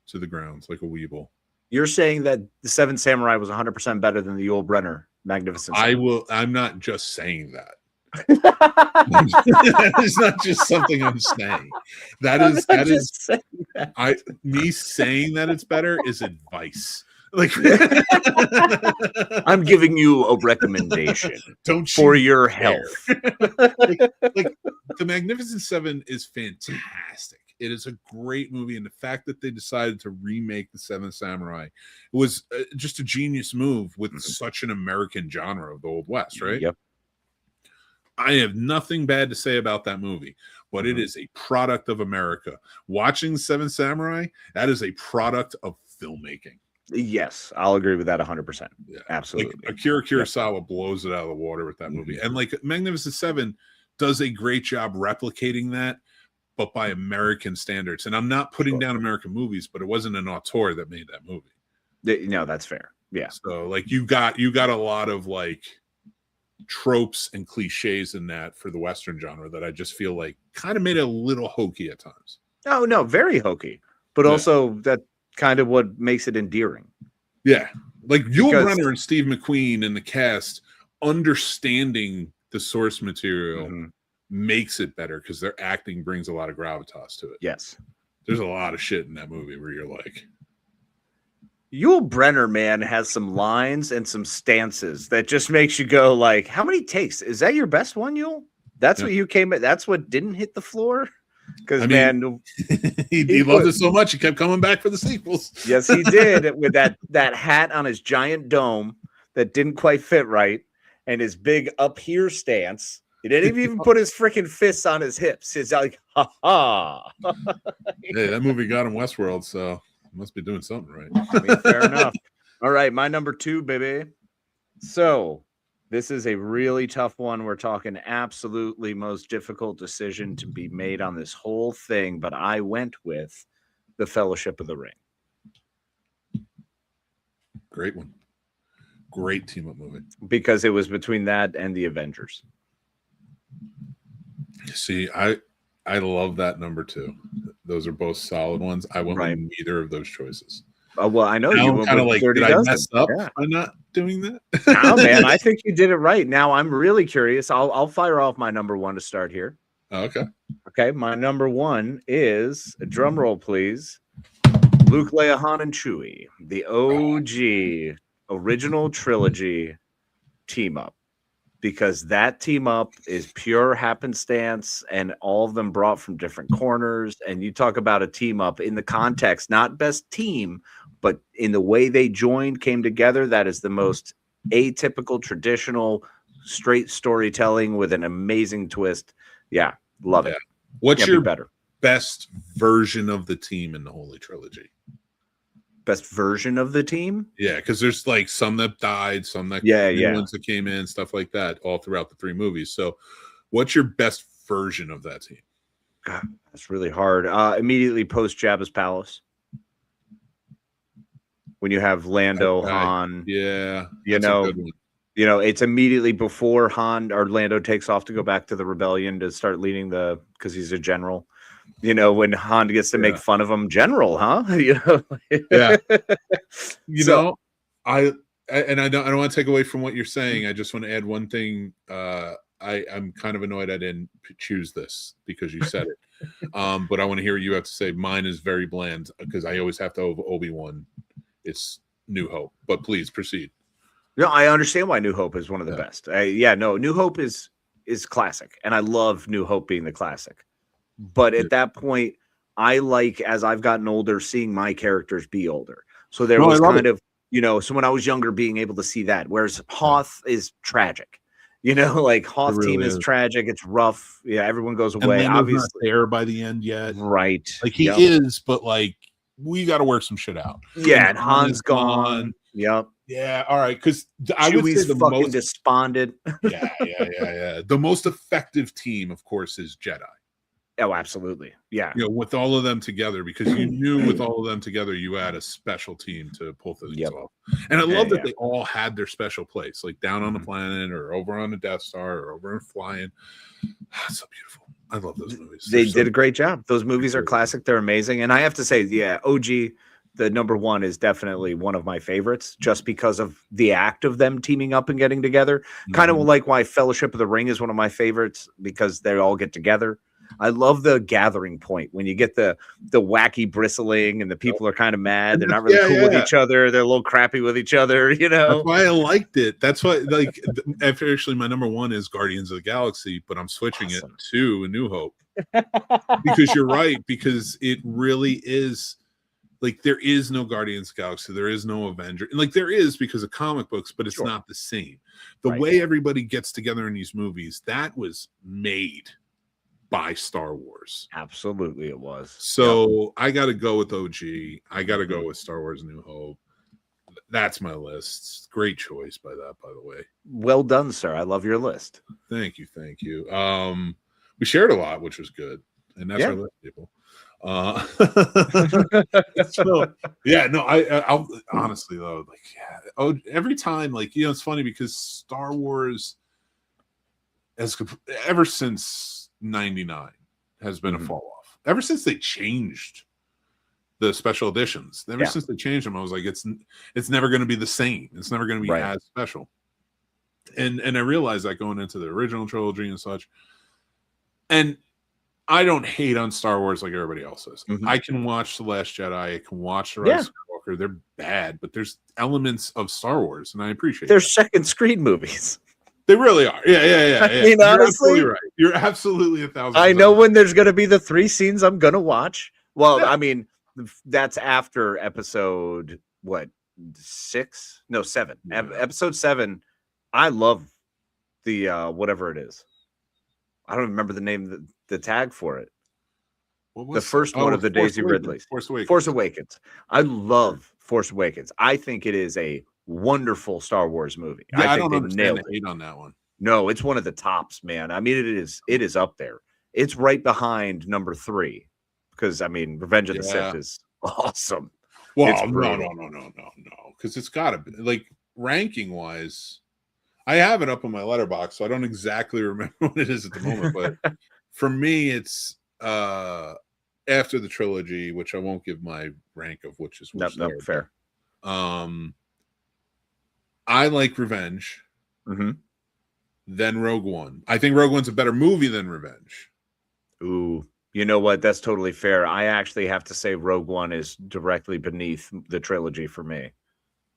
Speaker 3: to the ground like a weeble.
Speaker 4: You're saying that the Seven Samurai was 100% better than the Yul Brynner Magnificent 7.
Speaker 3: I'm not just saying that. It's not just something I'm saying. Me saying that it's better is advice. Like
Speaker 4: I'm giving you a recommendation for your health.
Speaker 3: like the Magnificent 7 is fantastic. It is a great movie, and the fact that they decided to remake the Seven Samurai was just a genius move with such an American genre of the Old West, right?
Speaker 4: Yep.
Speaker 3: I have nothing bad to say about that movie, but it is a product of America. Watching Seven Samurai, that is a product of filmmaking.
Speaker 4: Yes, I'll agree with that 100%.
Speaker 3: Yeah.
Speaker 4: Absolutely.
Speaker 3: Like Akira Kurosawa blows it out of the water with that movie. And like Magnificent 7 does a great job replicating that, but by American standards. And I'm not putting down American movies, but it wasn't an auteur that made that movie.
Speaker 4: No, that's fair. Yeah.
Speaker 3: So like you got a lot of like tropes and cliches in that for the Western genre that I just feel like kind of made it a little hokey at times.
Speaker 4: Oh no, very hokey, but also that kind of what makes it endearing.
Speaker 3: Yeah, like Yul Brynner and Steve McQueen and the cast understanding the source material makes it better because their acting brings a lot of gravitas to it.
Speaker 4: Yes,
Speaker 3: there's a lot of shit in that movie where you're like,
Speaker 4: Yul Brynner, man, has some lines and some stances that just makes you go like, how many takes? Is that your best one, Yul? That's what you came at. That's what didn't hit the floor. Because man,
Speaker 3: he loved it so much he kept coming back for the sequels.
Speaker 4: Yes, he did, with that hat on his giant dome that didn't quite fit right, and his big up here stance. He didn't even put his freaking fists on his hips. He's like, ha ha.
Speaker 3: Hey, that movie got him Westworld, so must be doing something right.
Speaker 4: I mean, fair enough. All right, my number 2, baby. So this is a really tough one. We're talking absolutely most difficult decision to be made on this whole thing, but I went with The Fellowship of the Ring.
Speaker 3: Great one. Great team-up movie.
Speaker 4: Because it was between that and The Avengers.
Speaker 3: See, I love that number 2. Those are both solid ones. I went with neither of those choices.
Speaker 4: Well, I know you were kind of like, did I mess
Speaker 3: up by not doing that?
Speaker 4: No, man, I think you did it right. Now I'm really curious. I'll fire off my number 1 to start here.
Speaker 3: Okay.
Speaker 4: Okay, my number 1 is, drum roll, please, Luke, Leia, Han, and Chewie, the OG original trilogy team up. Because that team up is pure happenstance and all of them brought from different corners. And you talk about a team up in the context, not best team, but in the way they joined, came together. That is the most atypical, traditional, straight storytelling with an amazing twist. Yeah, love it.
Speaker 3: What's your best version of the team in the Holy Trilogy?
Speaker 4: Best version of the team?
Speaker 3: Yeah, because there's like some that died, some that new ones that came in, stuff like that, all throughout the 3 movies. So, what's your best version of that team?
Speaker 4: God, that's really hard. Immediately post Jabba's palace, when you have Lando, Han, you know, it's immediately before Han or Lando takes off to go back to the rebellion to start leading because he's a general. You know, when Han gets to make fun of him, general, huh? You know,
Speaker 3: I don't want to take away from what you're saying. I just want to add one thing. I'm kind of annoyed I didn't choose this because you said it. But I want to hear what you have to say. Mine is very bland because I always have to Obi-Wan. It's New Hope, but please proceed.
Speaker 4: No, I understand why New Hope is one of the best. New Hope is classic, and I love New Hope being the classic. But at that point, I like, as I've gotten older, seeing my characters be older. So there was kind of, so when I was younger, being able to see that. Whereas Hoth is tragic. Like Hoth really team is tragic. It's rough. Yeah, everyone goes away.
Speaker 3: And obviously not there by the end yet.
Speaker 4: Right.
Speaker 3: Like he is, but like we got to work some shit out.
Speaker 4: Yeah, and Han's gone. Yep.
Speaker 3: Yeah, all right. Because I would say the
Speaker 4: most despondent.
Speaker 3: Yeah. The most effective team, of course, is Jedi.
Speaker 4: Oh, absolutely. Yeah.
Speaker 3: With all of them together, because you knew with all of them together, you had a special team to pull things off. And I love that they all had their special place, like down on the planet or over on the Death Star or over and flying. It's so beautiful. I love those movies.
Speaker 4: They did a great job. Those movies are classic. They're amazing. And I have to say, OG, the number 1 is definitely one of my favorites just because of the act of them teaming up and getting together. Kind of like why Fellowship of the Ring is one of my favorites because they all get together. I love the gathering point when you get the wacky bristling and the people are kind of mad. They're not really cool with each other. They're a little crappy with each other, That's
Speaker 3: why I liked it. That's why, like, actually, my number 1 is Guardians of the Galaxy, but I'm switching it to A New Hope because you're right. Because it really is like there is no Guardians of the Galaxy, there is no Avenger. Like there is because of comic books, but it's not the same. The way everybody gets together in these movies, that was made by Star Wars.
Speaker 4: Absolutely it was.
Speaker 3: So I got to go with OG. I got to go with Star Wars New Hope. That's my list. Great choice by the way.
Speaker 4: Well done, sir. I love your list.
Speaker 3: Thank you. We shared a lot, which was good. and that's our list, people. So yeah, no, I'll honestly though, like, every time, like, it's funny because Star Wars ever since 99 has been a fall off. Ever since they changed the special editions, since they changed them, I was like, it's never going to be the same. It's never going to be as special. And I realized that going into the original trilogy and such. And I don't hate on Star Wars like everybody else does. I can watch The Last Jedi. I can watch The Rise of Skywalker. They're bad, but there's elements of Star Wars, and I appreciate
Speaker 4: They're second screen movies.
Speaker 3: They really are. Yeah.
Speaker 4: I mean, honestly,
Speaker 3: right. You're absolutely 1,000%.
Speaker 4: I know when there's going to be the 3 scenes I'm going to watch. Well, I mean, that's after episode, 6? No, 7. Episode 7, I love the, whatever it is. I don't remember the name, the tag for it. The first one of the Daisy Ridley's. Force Awakens. I love Force Awakens. I think it is a wonderful Star Wars movie.
Speaker 3: Yeah, I think they nailed it on that one.
Speaker 4: No, it's one of the tops, man. I mean, it is up there. It's right behind number 3 because, I mean, Revenge of the Sith is awesome.
Speaker 3: Well, no, because it's got to be, like, ranking wise. I have it up on my letterbox, so I don't exactly remember what it is at the moment. But for me, it's after the trilogy, which I won't give my rank of which is which.
Speaker 4: No, fair.
Speaker 3: I like Revenge, then Rogue One. I think Rogue One's a better movie than Revenge.
Speaker 4: Ooh, you know what? That's totally fair. I actually have to say Rogue One is directly beneath the trilogy for me.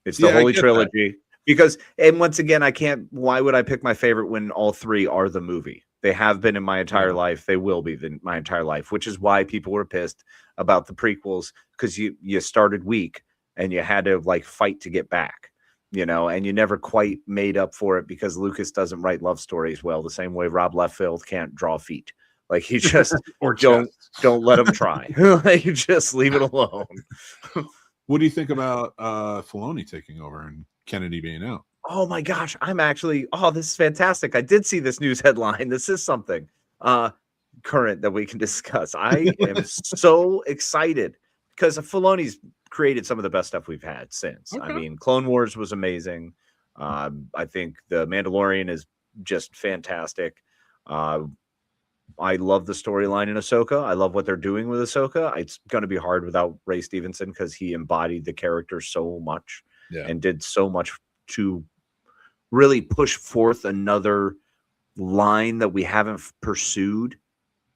Speaker 4: It's the Holy Trilogy. Because, and once again, why would I pick my favorite when all 3 are the movie? They have been in my entire life. They will be my entire life, which is why people were pissed about the prequels, because you started weak and you had to, like, fight to get back. And you never quite made up for it because Lucas doesn't write love stories well, the same way Rob Liefeld can't draw feet. Like, he just don't let him try. You just leave it alone.
Speaker 3: What do you think about Filoni taking over and Kennedy being out?
Speaker 4: Oh my gosh, this is fantastic. I did see this news headline. This is something current that we can discuss. I am so excited because Filoni's created some of the best stuff we've had since. I mean, Clone Wars was amazing. I think The Mandalorian is just fantastic. I love the storyline in Ahsoka. I love what they're doing with Ahsoka. It's going to be hard without Ray Stevenson because he embodied the character so much and did so much to really push forth another line that we haven't pursued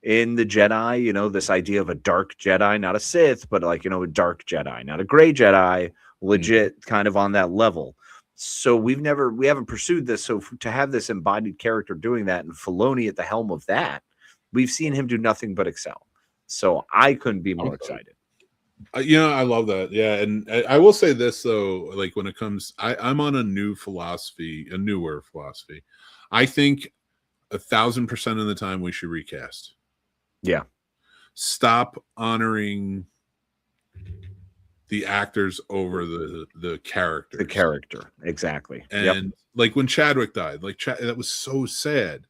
Speaker 4: in the Jedi. This idea of a dark Jedi, not a Sith, but like, a dark Jedi, not a gray Jedi, legit kind of on that level. So we haven't pursued this. So to have this embodied character doing that and Filoni at the helm of that, we've seen him do nothing but excel. So I couldn't be more excited.
Speaker 3: I love that. Yeah. And I will say this, though, like when it comes, I'm on a newer philosophy. I think 1,000% of the time we should recast.
Speaker 4: Yeah.
Speaker 3: Stop honoring the actors over the characters.
Speaker 4: The character. Exactly.
Speaker 3: And like when Chadwick died, that was so sad.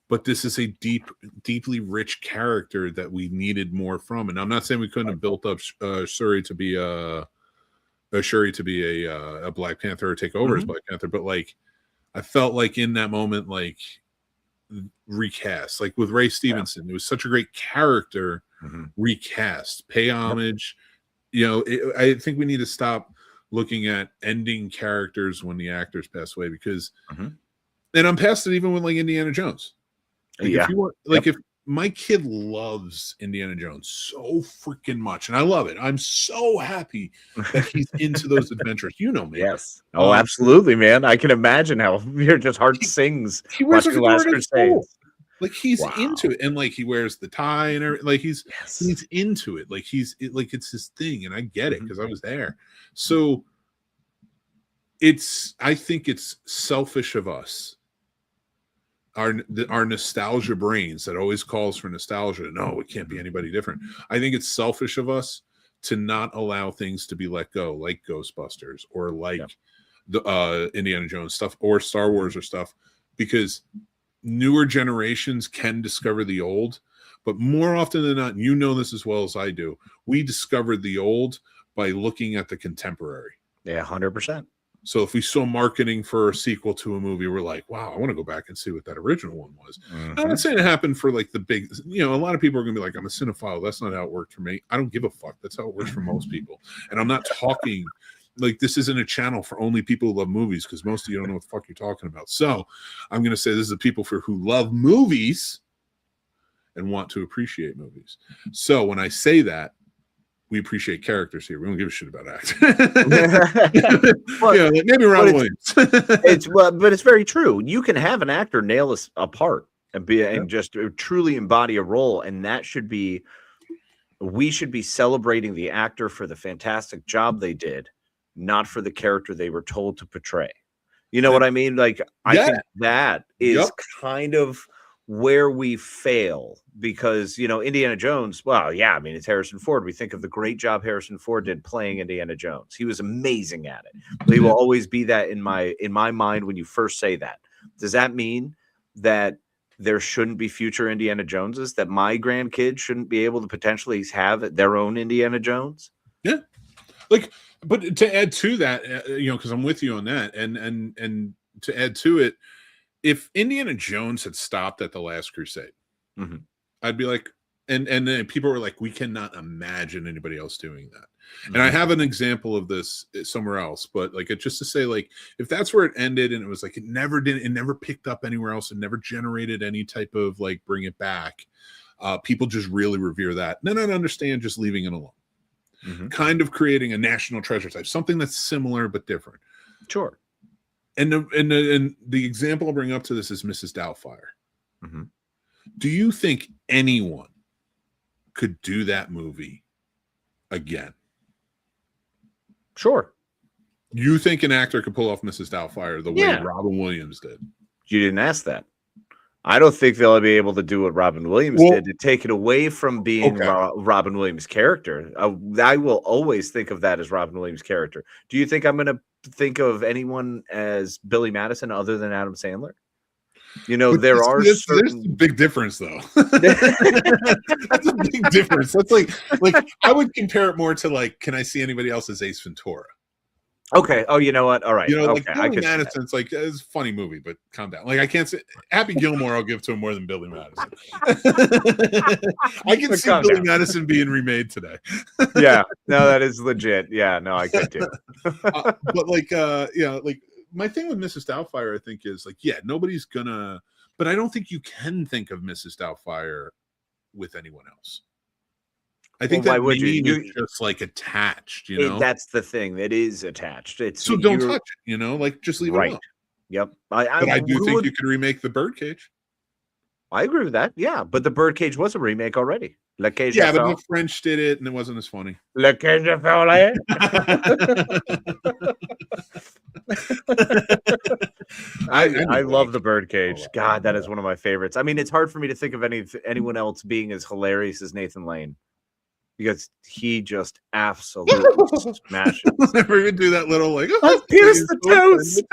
Speaker 3: But this is a deeply rich character that we needed more from. And I'm not saying we couldn't have built up Shuri to be a Black Panther or take over as Black Panther, but like I felt like in that moment, like recast, like with Ray Stevenson, it was such a great character. Recast, pay homage. I think we need to stop looking at ending characters when the actors pass away because, and I'm past it even with like Indiana Jones. Like if you want, if my kid loves Indiana Jones so freaking much, and I love it. I'm so happy that he's into those adventures. Man.
Speaker 4: Yes. Oh, absolutely, man. I can imagine how your just heart sings.
Speaker 3: He wears a Last Crusade. Like he's into it, and like he wears the tie and everything. Like he's into it. Like it's his thing, and I get it because I was there. So I think it's selfish of us. Our nostalgia brains that always calls for nostalgia. No, it can't be anybody different. I think it's selfish of us to not allow things to be let go, like Ghostbusters or like the Indiana Jones stuff or Star Wars or stuff, because newer generations can discover the old, But more often than not, you know this as well as I do, we discovered the old by looking at the contemporary.
Speaker 4: Yeah, 100%.
Speaker 3: So if we saw marketing for a sequel to a movie, we're like, wow, I want to go back and see what that original one was. I'm not saying it happened for like the big, a lot of people are going to be like, I'm a cinephile. That's not how it worked for me. I don't give a fuck. That's how it works for most people. And I'm not talking like this isn't a channel for only people who love movies, because most of you don't know what the fuck you're talking about. So I'm going to say this is the people who love movies and want to appreciate movies. So when I say that, we appreciate characters here. We don't give a shit about acting.
Speaker 4: Well,
Speaker 3: maybe Ron Williams.
Speaker 4: But it's very true. You can have an actor nail a part and and just truly embody a role, and we should be celebrating the actor for the fantastic job they did, not for the character they were told to portray. You know what I mean? Like, I think that is kind of where we fail, because Indiana Jones, it's Harrison Ford. We think of the great job Harrison Ford did playing Indiana Jones. He was amazing at it. He will always be that in my mind when you first say that. Does that mean that there shouldn't be future Indiana Joneses, that my grandkids shouldn't be able to potentially have their own Indiana Jones?
Speaker 3: Yeah. But to add to that, because I'm with you on that, and to add to it, if Indiana Jones had stopped at the Last Crusade, I'd be like, and then people were like, we cannot imagine anybody else doing that. And I have an example of this somewhere else, but like, it's just to say, like, if that's where it ended and it was like, it never picked up anywhere else and never generated any type of like, bring it back. People just really revere that. Then I'd understand just leaving it alone. Kind of creating a national treasure type, something that's similar but different.
Speaker 4: Sure.
Speaker 3: And the example I'll bring up to this is Mrs. Doubtfire. Do you think anyone could do that movie again?
Speaker 4: Sure.
Speaker 3: You think an actor could pull off Mrs. Doubtfire the way Robin Williams did? You
Speaker 4: didn't ask that. I don't think they'll be able to do what Robin Williams did, to take it away from being Robin Williams' character. I will always think of that as Robin Williams' character. Do you think I'm going to think of anyone as Billy Madison other than Adam Sandler? There's
Speaker 3: a big difference, though. That's a big difference. That's like I would compare it more to like, can I see anybody else as Ace Ventura?
Speaker 4: Okay. Oh, you know what? All right.
Speaker 3: Like Billy Madison's like, it's a funny movie, but calm down. Like, I can't say Happy Gilmore. I'll give to him more than Billy Madison. I can see Billy Madison being remade today.
Speaker 4: Yeah. No, that is legit. Yeah. No, I could too.
Speaker 3: But like, like my thing with Mrs. Doubtfire, I think, is like, nobody's gonna. But I don't think you can think of Mrs. Doubtfire with anyone else. I think that meaning is just like attached,
Speaker 4: That's the thing. That is attached.
Speaker 3: So don't touch it, like just leave it alone.
Speaker 4: Yep.
Speaker 3: But I do think you could remake The Birdcage.
Speaker 4: I agree with that. Yeah, but The Birdcage was a remake already.
Speaker 3: But the French did it, and it wasn't as funny.
Speaker 4: Le Cage de Folie. I love The Birdcage. God, that is one of my favorites. I mean, it's hard for me to think of anyone else being as hilarious as Nathan Lane, because he just absolutely smashes.
Speaker 3: Never even do that little like,
Speaker 4: pierce the toes.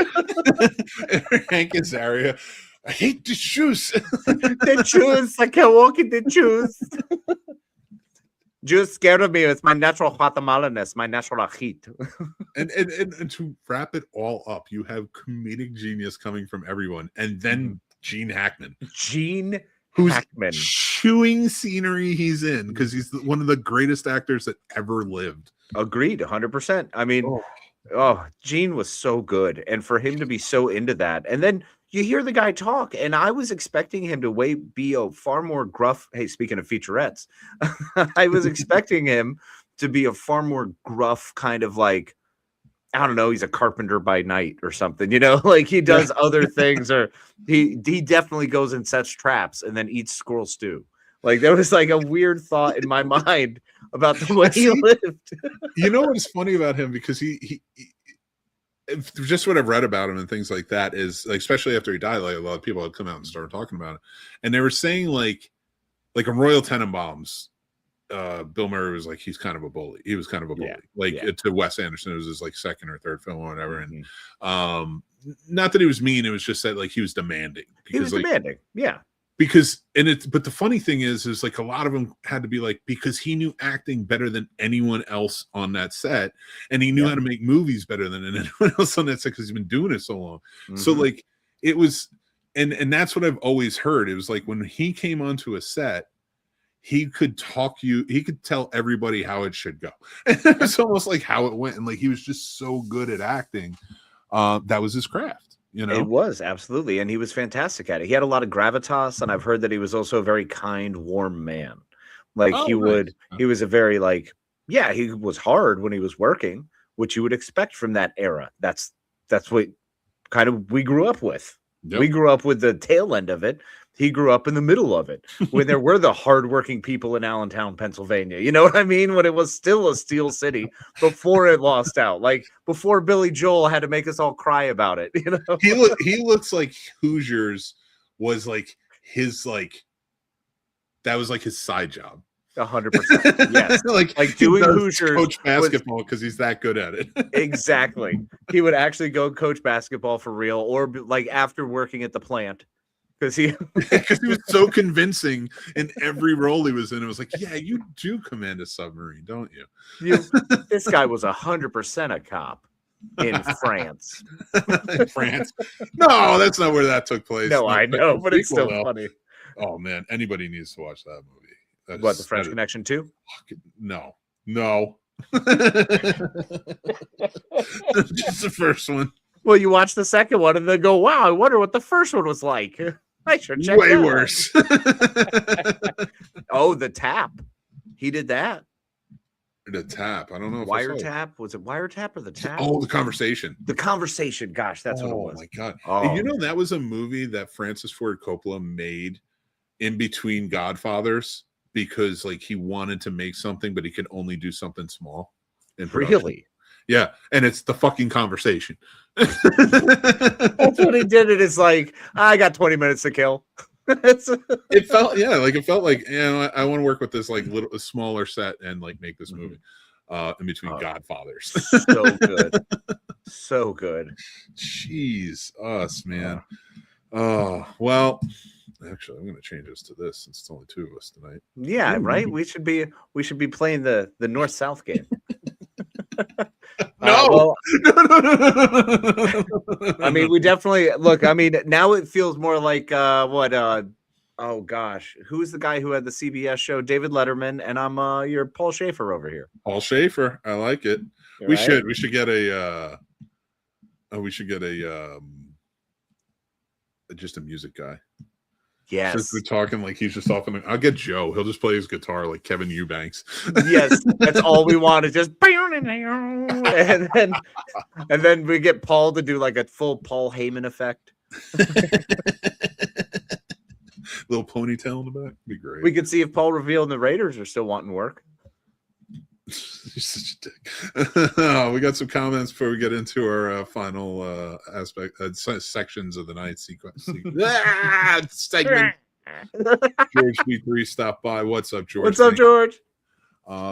Speaker 3: Hank Azaria. I hate the shoes.
Speaker 4: The shoes. I can't walk in the shoes. Jews scared of me. It's my natural Guatemalaness, my natural heat.
Speaker 3: and to wrap it all up, you have comedic genius coming from everyone, and then Gene Hackman. Who's chewing scenery he's in, because he's one of the greatest actors that ever lived.
Speaker 4: Agreed, 100%. I mean, Gene was so good, and for him to be so into that, and then you hear the guy talk, and I was expecting him to be a far more gruff. Hey, speaking of featurettes, I was expecting him to be a far more gruff kind of like, I don't know, he's a carpenter by night or something, like he does other things, or he definitely goes and sets traps and then eats squirrel stew. Like, there was like a weird thought in my mind about the way he lived.
Speaker 3: You know what's funny about him? Because he just what I've read about him and things like that is, like, especially after he died, like a lot of people had come out and started talking about it, and they were saying like in Royal Tenenbaums, Bill Murray was like, he's kind of a bully. He was kind of a bully, to Wes Anderson. It was his like second or third film or whatever. And not that he was mean, it was just that like he was demanding.
Speaker 4: He was demanding, yeah.
Speaker 3: but the funny thing is like a lot of them had to be like, because he knew acting better than anyone else on that set, and he knew how to make movies better than anyone else on that set because he's been doing it so long. So like it was, and that's what I've always heard. It was like when he came onto a set, he could tell everybody how it should go. It's almost like how it went, and like he was just so good at acting. That was his craft. You know,
Speaker 4: it was absolutely, and he was fantastic at it. He had a lot of gravitas, and I've heard that he was also a very kind, warm man. Like he was a very he was hard when he was working, which you would expect from that era. That's what kind of we grew up with. Yep. We grew up with the tail end of it. He grew up in the middle of it when there were the hardworking people in Allentown, Pennsylvania. You know what I mean? When it was still a steel city before it lost out, like before Billy Joel had to make us all cry about it. You know,
Speaker 3: he looks like Hoosiers was like his that was like his side job.
Speaker 4: 100%. Yes, like doing Hoosiers,
Speaker 3: coach basketball because he's that good at it.
Speaker 4: Exactly. He would actually go coach basketball for real, or like after working at the plant. Because he
Speaker 3: was so convincing in every role he was in. It was like, yeah, you do command a submarine, don't you?
Speaker 4: This guy was 100% a cop in France.
Speaker 3: In France? No, that's not where that took place.
Speaker 4: No, I know, but it's still funny.
Speaker 3: Oh man, anybody needs to watch that movie.
Speaker 4: The French Connection 2?
Speaker 3: No. Just the first one.
Speaker 4: Well, you watch the second one and then go, wow, I wonder what the first one was like. I should check
Speaker 3: way worse.
Speaker 4: Oh, The Tap. He did that.
Speaker 3: The Tap. I don't know.
Speaker 4: Wiretap. Was it Wiretap or The Tap?
Speaker 3: Oh, The Conversation.
Speaker 4: The Conversation. Gosh, that's what it was.
Speaker 3: Oh my God.
Speaker 4: Oh.
Speaker 3: You know, that was a movie that Francis Ford Coppola made in between Godfathers because like he wanted to make something, but he could only do something small.
Speaker 4: Really?
Speaker 3: Yeah, and it's The fucking Conversation.
Speaker 4: That's what he did. It is like, I got 20 minutes to kill.
Speaker 3: It felt like, you know, I want to work with this like a smaller set and like make this movie in between Godfathers.
Speaker 4: So good. So good.
Speaker 3: Jeez, us, man. Oh, well, actually, I'm going to change this to this since it's only two of us tonight.
Speaker 4: Yeah, right. We should be playing the North-South game.
Speaker 3: No.
Speaker 4: I mean, we definitely look. I mean, now it feels more like what? Oh gosh, who's the guy who had the CBS show? David Letterman, and I'm your Paul Schaefer over here.
Speaker 3: Paul Schaefer, I like it.
Speaker 4: You're
Speaker 3: we
Speaker 4: right.
Speaker 3: should get a just a music guy.
Speaker 4: Yes,
Speaker 3: since we're talking like he's just off. I'll get Joe. He'll just play his guitar like Kevin Eubanks.
Speaker 4: Yes, that's all we want is just and then we get Paul to do like a full Paul Heyman effect.
Speaker 3: Little ponytail in the back. Be great.
Speaker 4: We could see if Paul Reveal and the Raiders are still wanting work.
Speaker 3: You're such a dick. We got some comments before we get into our final sections of the night sequence. Segment. George B3 stopped by. What's up, George?
Speaker 4: What's up, George?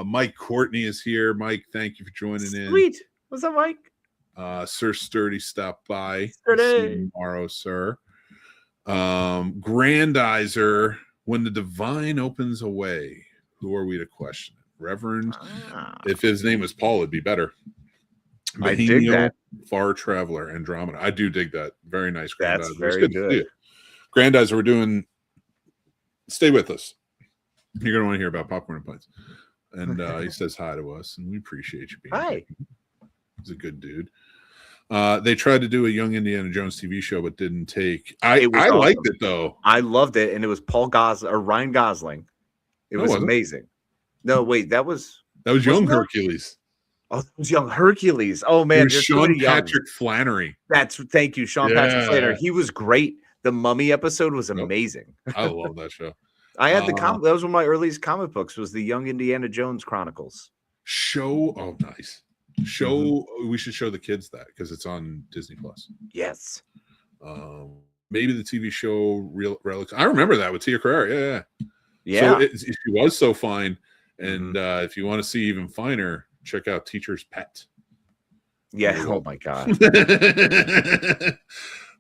Speaker 3: Mike Courtney is here. Mike, thank you for joining in.
Speaker 4: Sweet. What's up, Mike?
Speaker 3: Sir Sturdy stopped by.
Speaker 4: Sturdy.
Speaker 3: See you tomorrow, sir. Grandizer, when the divine opens a way, who are we to question it? Reverend. If his name was Paul, it'd be better.
Speaker 4: I dig that.
Speaker 3: Far Traveler, Andromeda. I do dig that. Very nice.
Speaker 4: That's
Speaker 3: Grandizer.
Speaker 4: very good.
Speaker 3: Grandizer, we're doing. Stay with us. You're gonna want to hear about Popcorn and Pints. And he says hi to us, and we appreciate you being
Speaker 4: here.
Speaker 3: He's a good dude. They tried to do a Young Indiana Jones TV show, but didn't take. I
Speaker 4: awesome.
Speaker 3: Liked it though.
Speaker 4: I loved it, and it was Ryan Gosling. It was amazing. No, wait, that was
Speaker 3: Young Hercules.
Speaker 4: Oh, it was Young Hercules. Oh man,
Speaker 3: Sean Patrick Flannery.
Speaker 4: Thank you, Sean Patrick Flannery. He was great. The Mummy episode was amazing.
Speaker 3: I love that show.
Speaker 4: I had that was one of my earliest comic books. Was the Young Indiana Jones Chronicles
Speaker 3: show? Oh, nice. Show. We should show the kids that because it's on Disney Plus.
Speaker 4: Yes.
Speaker 3: Maybe the TV show Real Relics. I remember that with Tia Carrere.
Speaker 4: Yeah.
Speaker 3: So she was so fine. And if you want to see even finer, check out Teacher's Pet.
Speaker 4: Yeah. Oh my God.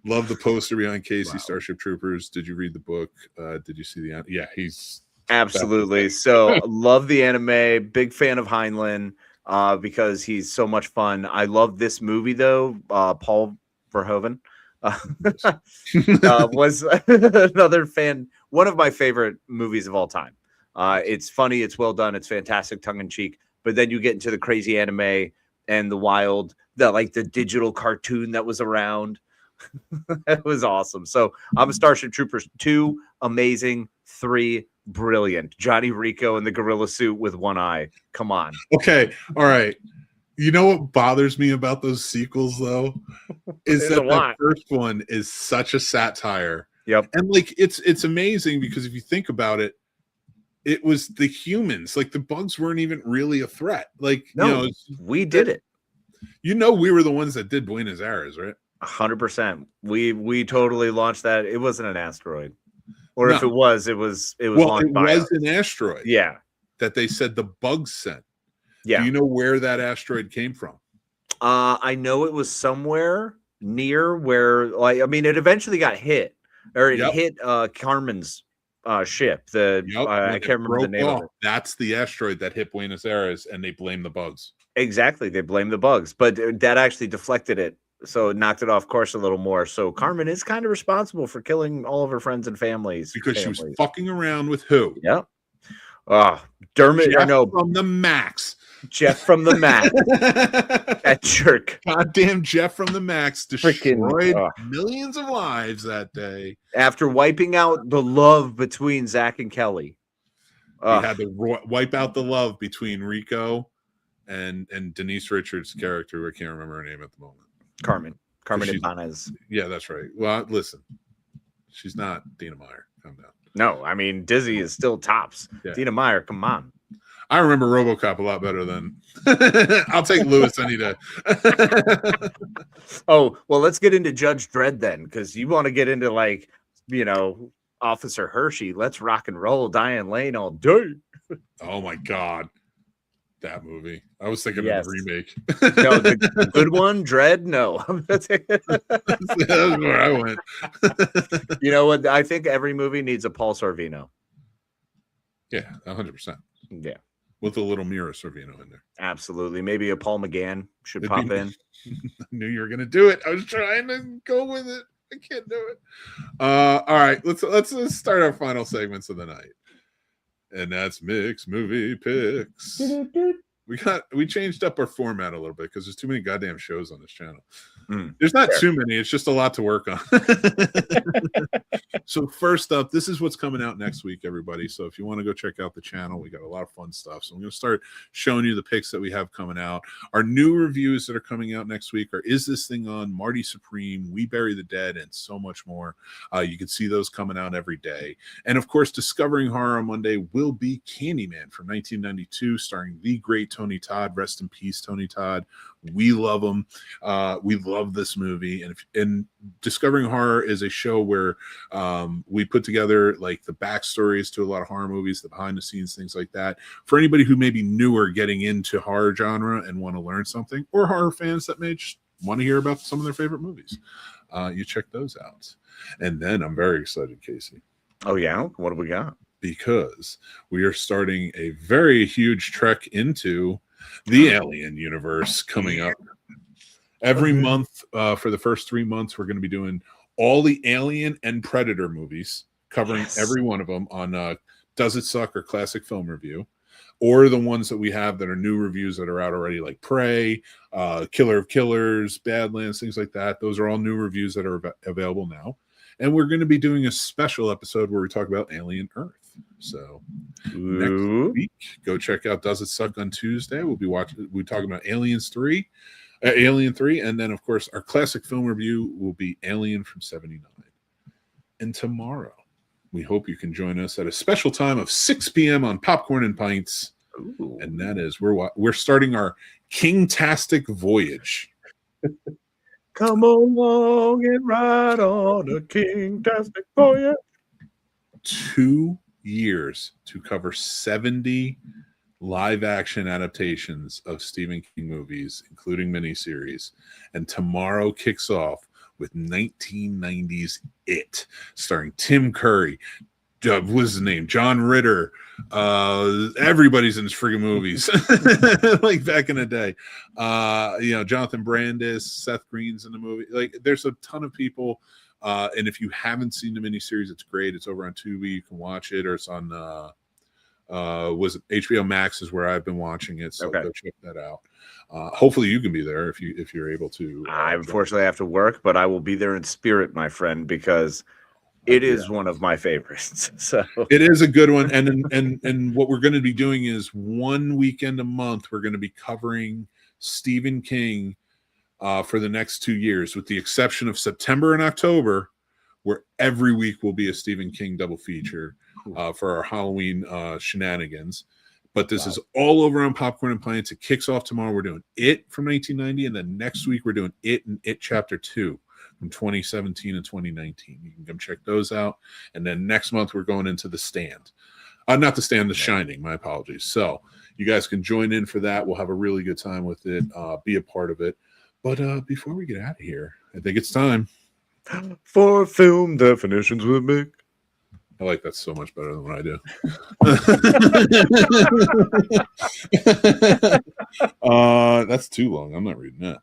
Speaker 3: Love the poster behind Casey,
Speaker 4: Wow.
Speaker 3: Starship Troopers. Did you read the book? Did you see the? Yeah, he's
Speaker 4: Absolutely. So love the anime. Big fan of Heinlein because he's so much fun. I love this movie though. Paul Verhoeven was another fan. One of my favorite movies of all time. It's funny. It's well done. It's fantastic, tongue in cheek. But then you get into the crazy anime and the wild, the digital cartoon that was around. It was awesome. So I'm a Starship Troopers 2, amazing. 3, brilliant. Johnny Rico in the gorilla suit with one eye. Come on.
Speaker 3: Okay. All right. You know what bothers me about those sequels though? Is that first one is such a satire.
Speaker 4: Yep.
Speaker 3: And like it's amazing because if you think about it, it was the humans. Like the bugs weren't even really a threat. Like
Speaker 4: we did it.
Speaker 3: We were the ones that did Buenos Aires, right?
Speaker 4: 100%. We totally launched that. It wasn't an asteroid, or if it was launched by us.
Speaker 3: An asteroid.
Speaker 4: Yeah,
Speaker 3: that they said the bugs sent.
Speaker 4: Yeah.
Speaker 3: Do you know where that asteroid came from?
Speaker 4: I know it was somewhere near where, it eventually got hit, or it hit Carmen's ship. I can't remember the name of it.
Speaker 3: That's the asteroid that hit Buenos Aires, and they blame the bugs.
Speaker 4: Exactly, they blame the bugs, but that actually deflected it. So it knocked it off course a little more. So Carmen is kind of responsible for killing all of her friends and families.
Speaker 3: Because she was fucking around with who?
Speaker 4: Yep. Dermot.
Speaker 3: Jeff from the Max.
Speaker 4: Jeff from the Max. That jerk.
Speaker 3: Goddamn Jeff from the Max destroyed millions of lives that day.
Speaker 4: After wiping out the love between Zach and Kelly.
Speaker 3: He had to wipe out the love between Rico and Denise Richards' character. I can't remember her name at the moment.
Speaker 4: Carmen Ibanez.
Speaker 3: Yeah, that's right. Well, listen, she's not Dina Meyer. Calm down.
Speaker 4: No, I mean, Dizzy is still tops. Yeah. Dina Meyer, come on.
Speaker 3: I remember RoboCop a lot better than I'll take Lewis any day.
Speaker 4: Oh, well, let's get into Judge Dredd then, because you want to get into Officer Hershey. Let's rock and roll Diane Lane all day.
Speaker 3: Oh my God. That movie. I was thinking of the remake.
Speaker 4: No, the good one, Dread. No,
Speaker 3: that's where I went.
Speaker 4: You know what? I think every movie needs a Paul Sorvino.
Speaker 3: Yeah, 100%.
Speaker 4: Yeah,
Speaker 3: with a little Mira Sorvino in there.
Speaker 4: Absolutely. Maybe a Paul McGann should pop in.
Speaker 3: I knew you were gonna do it. I was trying to go with it. I can't do it. All right, let's start our final segments of the night. And that's Mick's movie picks. We changed up our format a little bit because there's too many goddamn shows on this channel. There's not too many. It's just a lot to work on. So first up, this is what's coming out next week, everybody. So if you want to go check out the channel, we got a lot of fun stuff. So I'm going to start showing you the picks that we have coming out. Our new reviews that are coming out next week are Is This Thing On, Marty Supreme, We Bury the Dead, and so much more. You can see those coming out every day. And of course, Discovering Horror on Monday will be Candyman from 1992, starring the great Tony Todd. Rest in peace, Tony Todd. We love him. We love this movie. And Discovering Horror is a show where we put together like the backstories to a lot of horror movies, the behind the scenes, things like that. For anybody who may be newer getting into horror genre and want to learn something, or horror fans that may just want to hear about some of their favorite movies, you check those out. And then I'm very excited, Casey.
Speaker 4: Oh, yeah? What do we got?
Speaker 3: Because we are starting a very huge trek into the Alien universe coming up. Every month for the first 3 months, we're going to be doing all the Alien and Predator movies, covering every one of them on Does It Suck or Classic Film Review, or the ones that we have that are new reviews that are out already, like Prey, Killer of Killers, Badlands, things like that. Those are all new reviews that are available now. And we're going to be doing a special episode where we talk about Alien Earth. So next week, go check out Does It Suck on Tuesday. We'll be talking about Alien 3, and then of course our classic film review will be Alien from '79. And tomorrow, we hope you can join us at a special time of 6 p.m. on Popcorn and Pints. Ooh. And that is we're starting our King-tastic voyage.
Speaker 4: Come along and ride on a King-tastic voyage.
Speaker 3: 2 years to cover 70 live action adaptations of Stephen King movies, including miniseries. And tomorrow kicks off with 1990's It, starring Tim Curry. What's his name? John Ritter. Everybody's in his friggin' movies, like back in the day. Jonathan Brandis, Seth Green's in the movie. Like, there's a ton of people. And if you haven't seen the miniseries, it's great. It's over on Tubi. You can watch it, or it's on was it HBO Max is where I've been watching it. So go check that out. Hopefully you can be there if you're able to.
Speaker 4: I unfortunately have to work, but I will be there in spirit, my friend, because it is one of my favorites. So
Speaker 3: it is a good one. And what we're going to be doing is one weekend a month, we're going to be covering Stephen King for the next 2 years, with the exception of September and October, where every week will be a Stephen King double feature for our Halloween shenanigans. But this is all over on Popcorn and Pints. It kicks off tomorrow. We're doing It from 1990, and then next week we're doing It and It Chapter 2 from 2017 and 2019. You can come check those out. And then next month we're going into The Stand. Not The Stand, The Shining. My apologies. So you guys can join in for that. We'll have a really good time with it. Be a part of it. But before we get out of here, I think it's time
Speaker 4: for Film Definitions with Mick.
Speaker 3: I like that so much better than what I do. That's too long. I'm not reading that.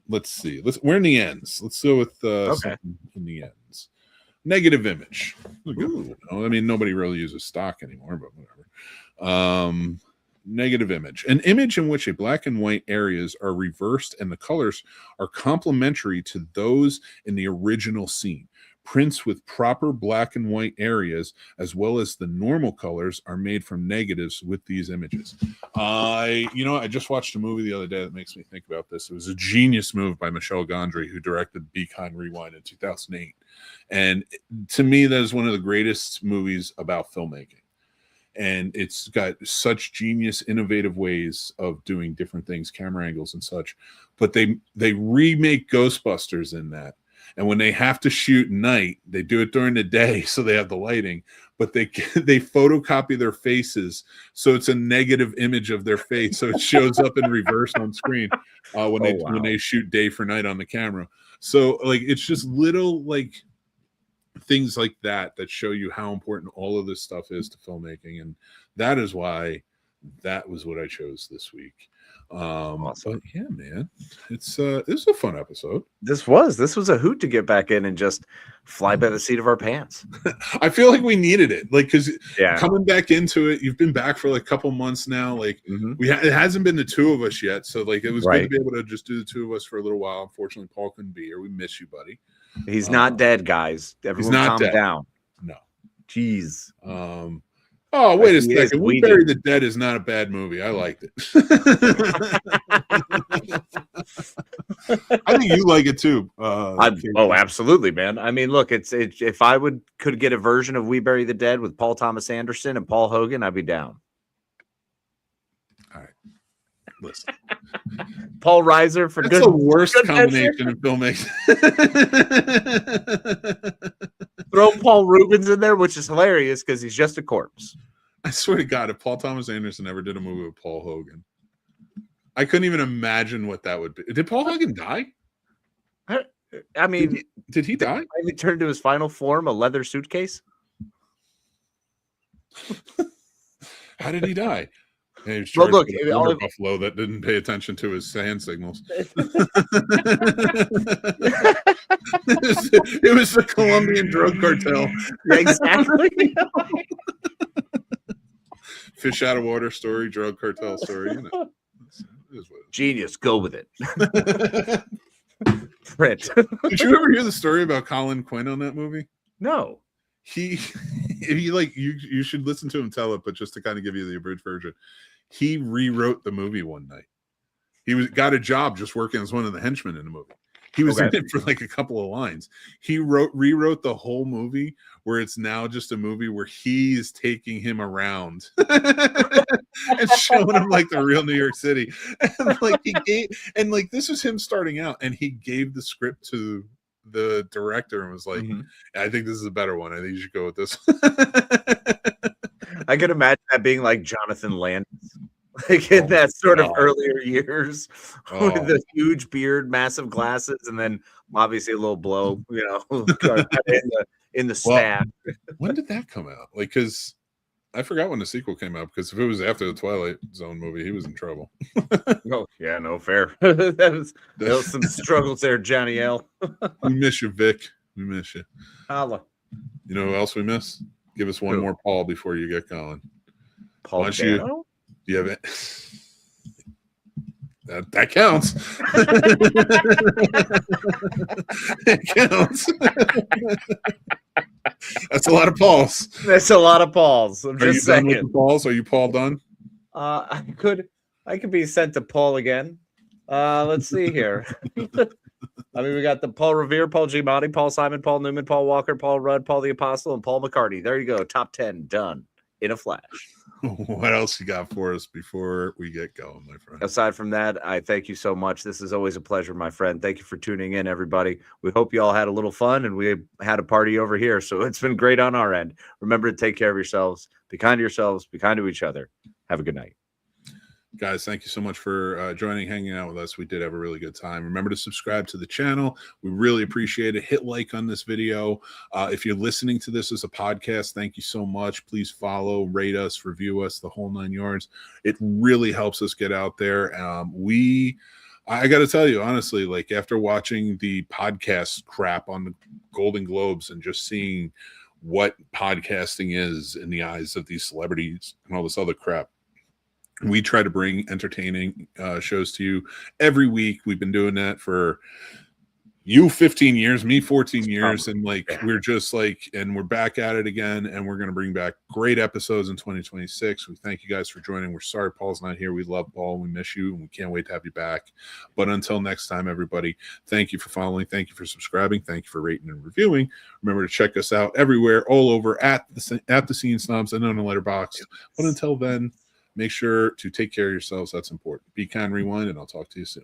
Speaker 3: Let's see. We're in the ends. Let's go with something in the ends. Negative image. I mean, nobody really uses stock anymore, but whatever. Negative image. An image in which a black and white areas are reversed and the colors are complementary to those in the original scene. Prints with proper black and white areas, as well as the normal colors, are made from negatives with these images. I just watched a movie the other day that makes me think about this. It was a genius move by Michel Gondry, who directed Be Kind, Rewind in 2008. And to me, that is one of the greatest movies about filmmaking. And it's got such genius, innovative ways of doing different things, camera angles and such. But they remake Ghostbusters in that. And when they have to shoot night, they do it during the day, so they have the lighting. But they photocopy their faces, so it's a negative image of their face, so it shows up in reverse on screen when they shoot day for night on the camera. So like, it's just little like things like that show you how important all of this stuff is to filmmaking, and that is why that was what I chose this week. Awesome. But yeah, man, this is a fun episode.
Speaker 4: This was a hoot to get back in and just fly by the seat of our pants.
Speaker 3: I feel like we needed it, like, because coming back into it, you've been back for like a couple months now, like it hasn't been the two of us yet, so like it was good to be able to just do the two of us for a little while. Unfortunately, Paul couldn't be here. We miss you, buddy.
Speaker 4: He's not dead, guys. Everyone calm down.
Speaker 3: No.
Speaker 4: Jeez.
Speaker 3: Oh, wait a second. We Bury the Dead is not a bad movie. I liked it. I think you like it too.
Speaker 4: Absolutely, man. I mean, look, it's if I could get a version of We Bury the Dead with Paul Thomas Anderson and Paul Hogan, I'd be down.
Speaker 3: All right. Listen.
Speaker 4: Paul Reiser for
Speaker 3: That's the worst combination in filmmaking.
Speaker 4: Throw Paul Rubens in there, which is hilarious because he's just a corpse.
Speaker 3: I swear to God, if Paul Thomas Anderson ever did a movie with Paul Hogan, I couldn't even imagine what that would be. Did Paul Hogan die?
Speaker 4: I mean,
Speaker 3: did he die?
Speaker 4: He turned to his final form, a leather suitcase.
Speaker 3: How did he die? He was
Speaker 4: well, look,
Speaker 3: buffalo that didn't pay attention to his hand signals. It was the Colombian drug cartel.
Speaker 4: Yeah, exactly.
Speaker 3: Fish out of water story, drug cartel story. You know,
Speaker 4: genius. Go with it. Print.
Speaker 3: Did you ever hear the story about Colin Quinn on that movie?
Speaker 4: No.
Speaker 3: You should listen to him tell it, but just to kind of give you the abridged version. He rewrote the movie one night. He got a job just working as one of the henchmen in the movie. He was in it for like a couple of lines. He rewrote the whole movie, where it's now just a movie where he's taking him around and showing him like the real New York City. And like this was him starting out, and he gave the script to the director and was like, I think this is a better one. I think you should go with this.
Speaker 4: I could imagine that being like Jonathan Landis. like in that sort of earlier years with the huge beard, massive glasses, and then obviously a little blow, in the staff.
Speaker 3: When did that come out? Like, because I forgot when the sequel came out, because if it was after the Twilight Zone movie, he was in trouble.
Speaker 4: Oh, yeah, no fair. There was some struggles there, Johnny L.
Speaker 3: We miss you, Vic. We miss you.
Speaker 4: Holla.
Speaker 3: You know who else we miss? Give us one more Paul before you get going.
Speaker 4: Paul Dano?
Speaker 3: Do you have it? That counts. It counts. That's a lot of Pauls.
Speaker 4: That's a lot of Pauls. I'm just saying.
Speaker 3: Done with the Pauls? Are you Paul done?
Speaker 4: I could be sent to Paul again. Let's see here. I mean, we got the Paul Revere, Paul Giamatti, Paul Simon, Paul Newman, Paul Walker, Paul Rudd, Paul the Apostle, and Paul McCartney. There you go. Top 10 done in a flash.
Speaker 3: What else you got for us before we get going, my friend?
Speaker 4: Aside from that, I thank you so much. This is always a pleasure, my friend. Thank you for tuning in, everybody. We hope you all had a little fun, and we had a party over here. So it's been great on our end. Remember to take care of yourselves. Be kind to yourselves. Be kind to each other. Have a good night.
Speaker 3: Guys, thank you so much for joining, hanging out with us. We did have a really good time. Remember to subscribe to the channel. We really appreciate it. Hit like on this video. If you're listening to this as a podcast, thank you so much. Please follow, rate us, review us, the whole 9 yards. It really helps us get out there. I got to tell you, honestly, like after watching the podcast crap on the Golden Globes and just seeing what podcasting is in the eyes of these celebrities and all this other crap, we try to bring entertaining shows to you every week. We've been doing that for you 15 years, me 14 years. And we're just and we're back at it again. And we're going to bring back great episodes in 2026. We thank you guys for joining. We're sorry Paul's not here. We love Paul. We miss you. And we can't wait to have you back. But until next time, everybody, thank you for following. Thank you for subscribing. Thank you for rating and reviewing. Remember to check us out everywhere, all over at the Scene Snobs and on the Letterboxd. But until then, make sure to take care of yourselves. That's important. Be kind, rewind, and I'll talk to you soon.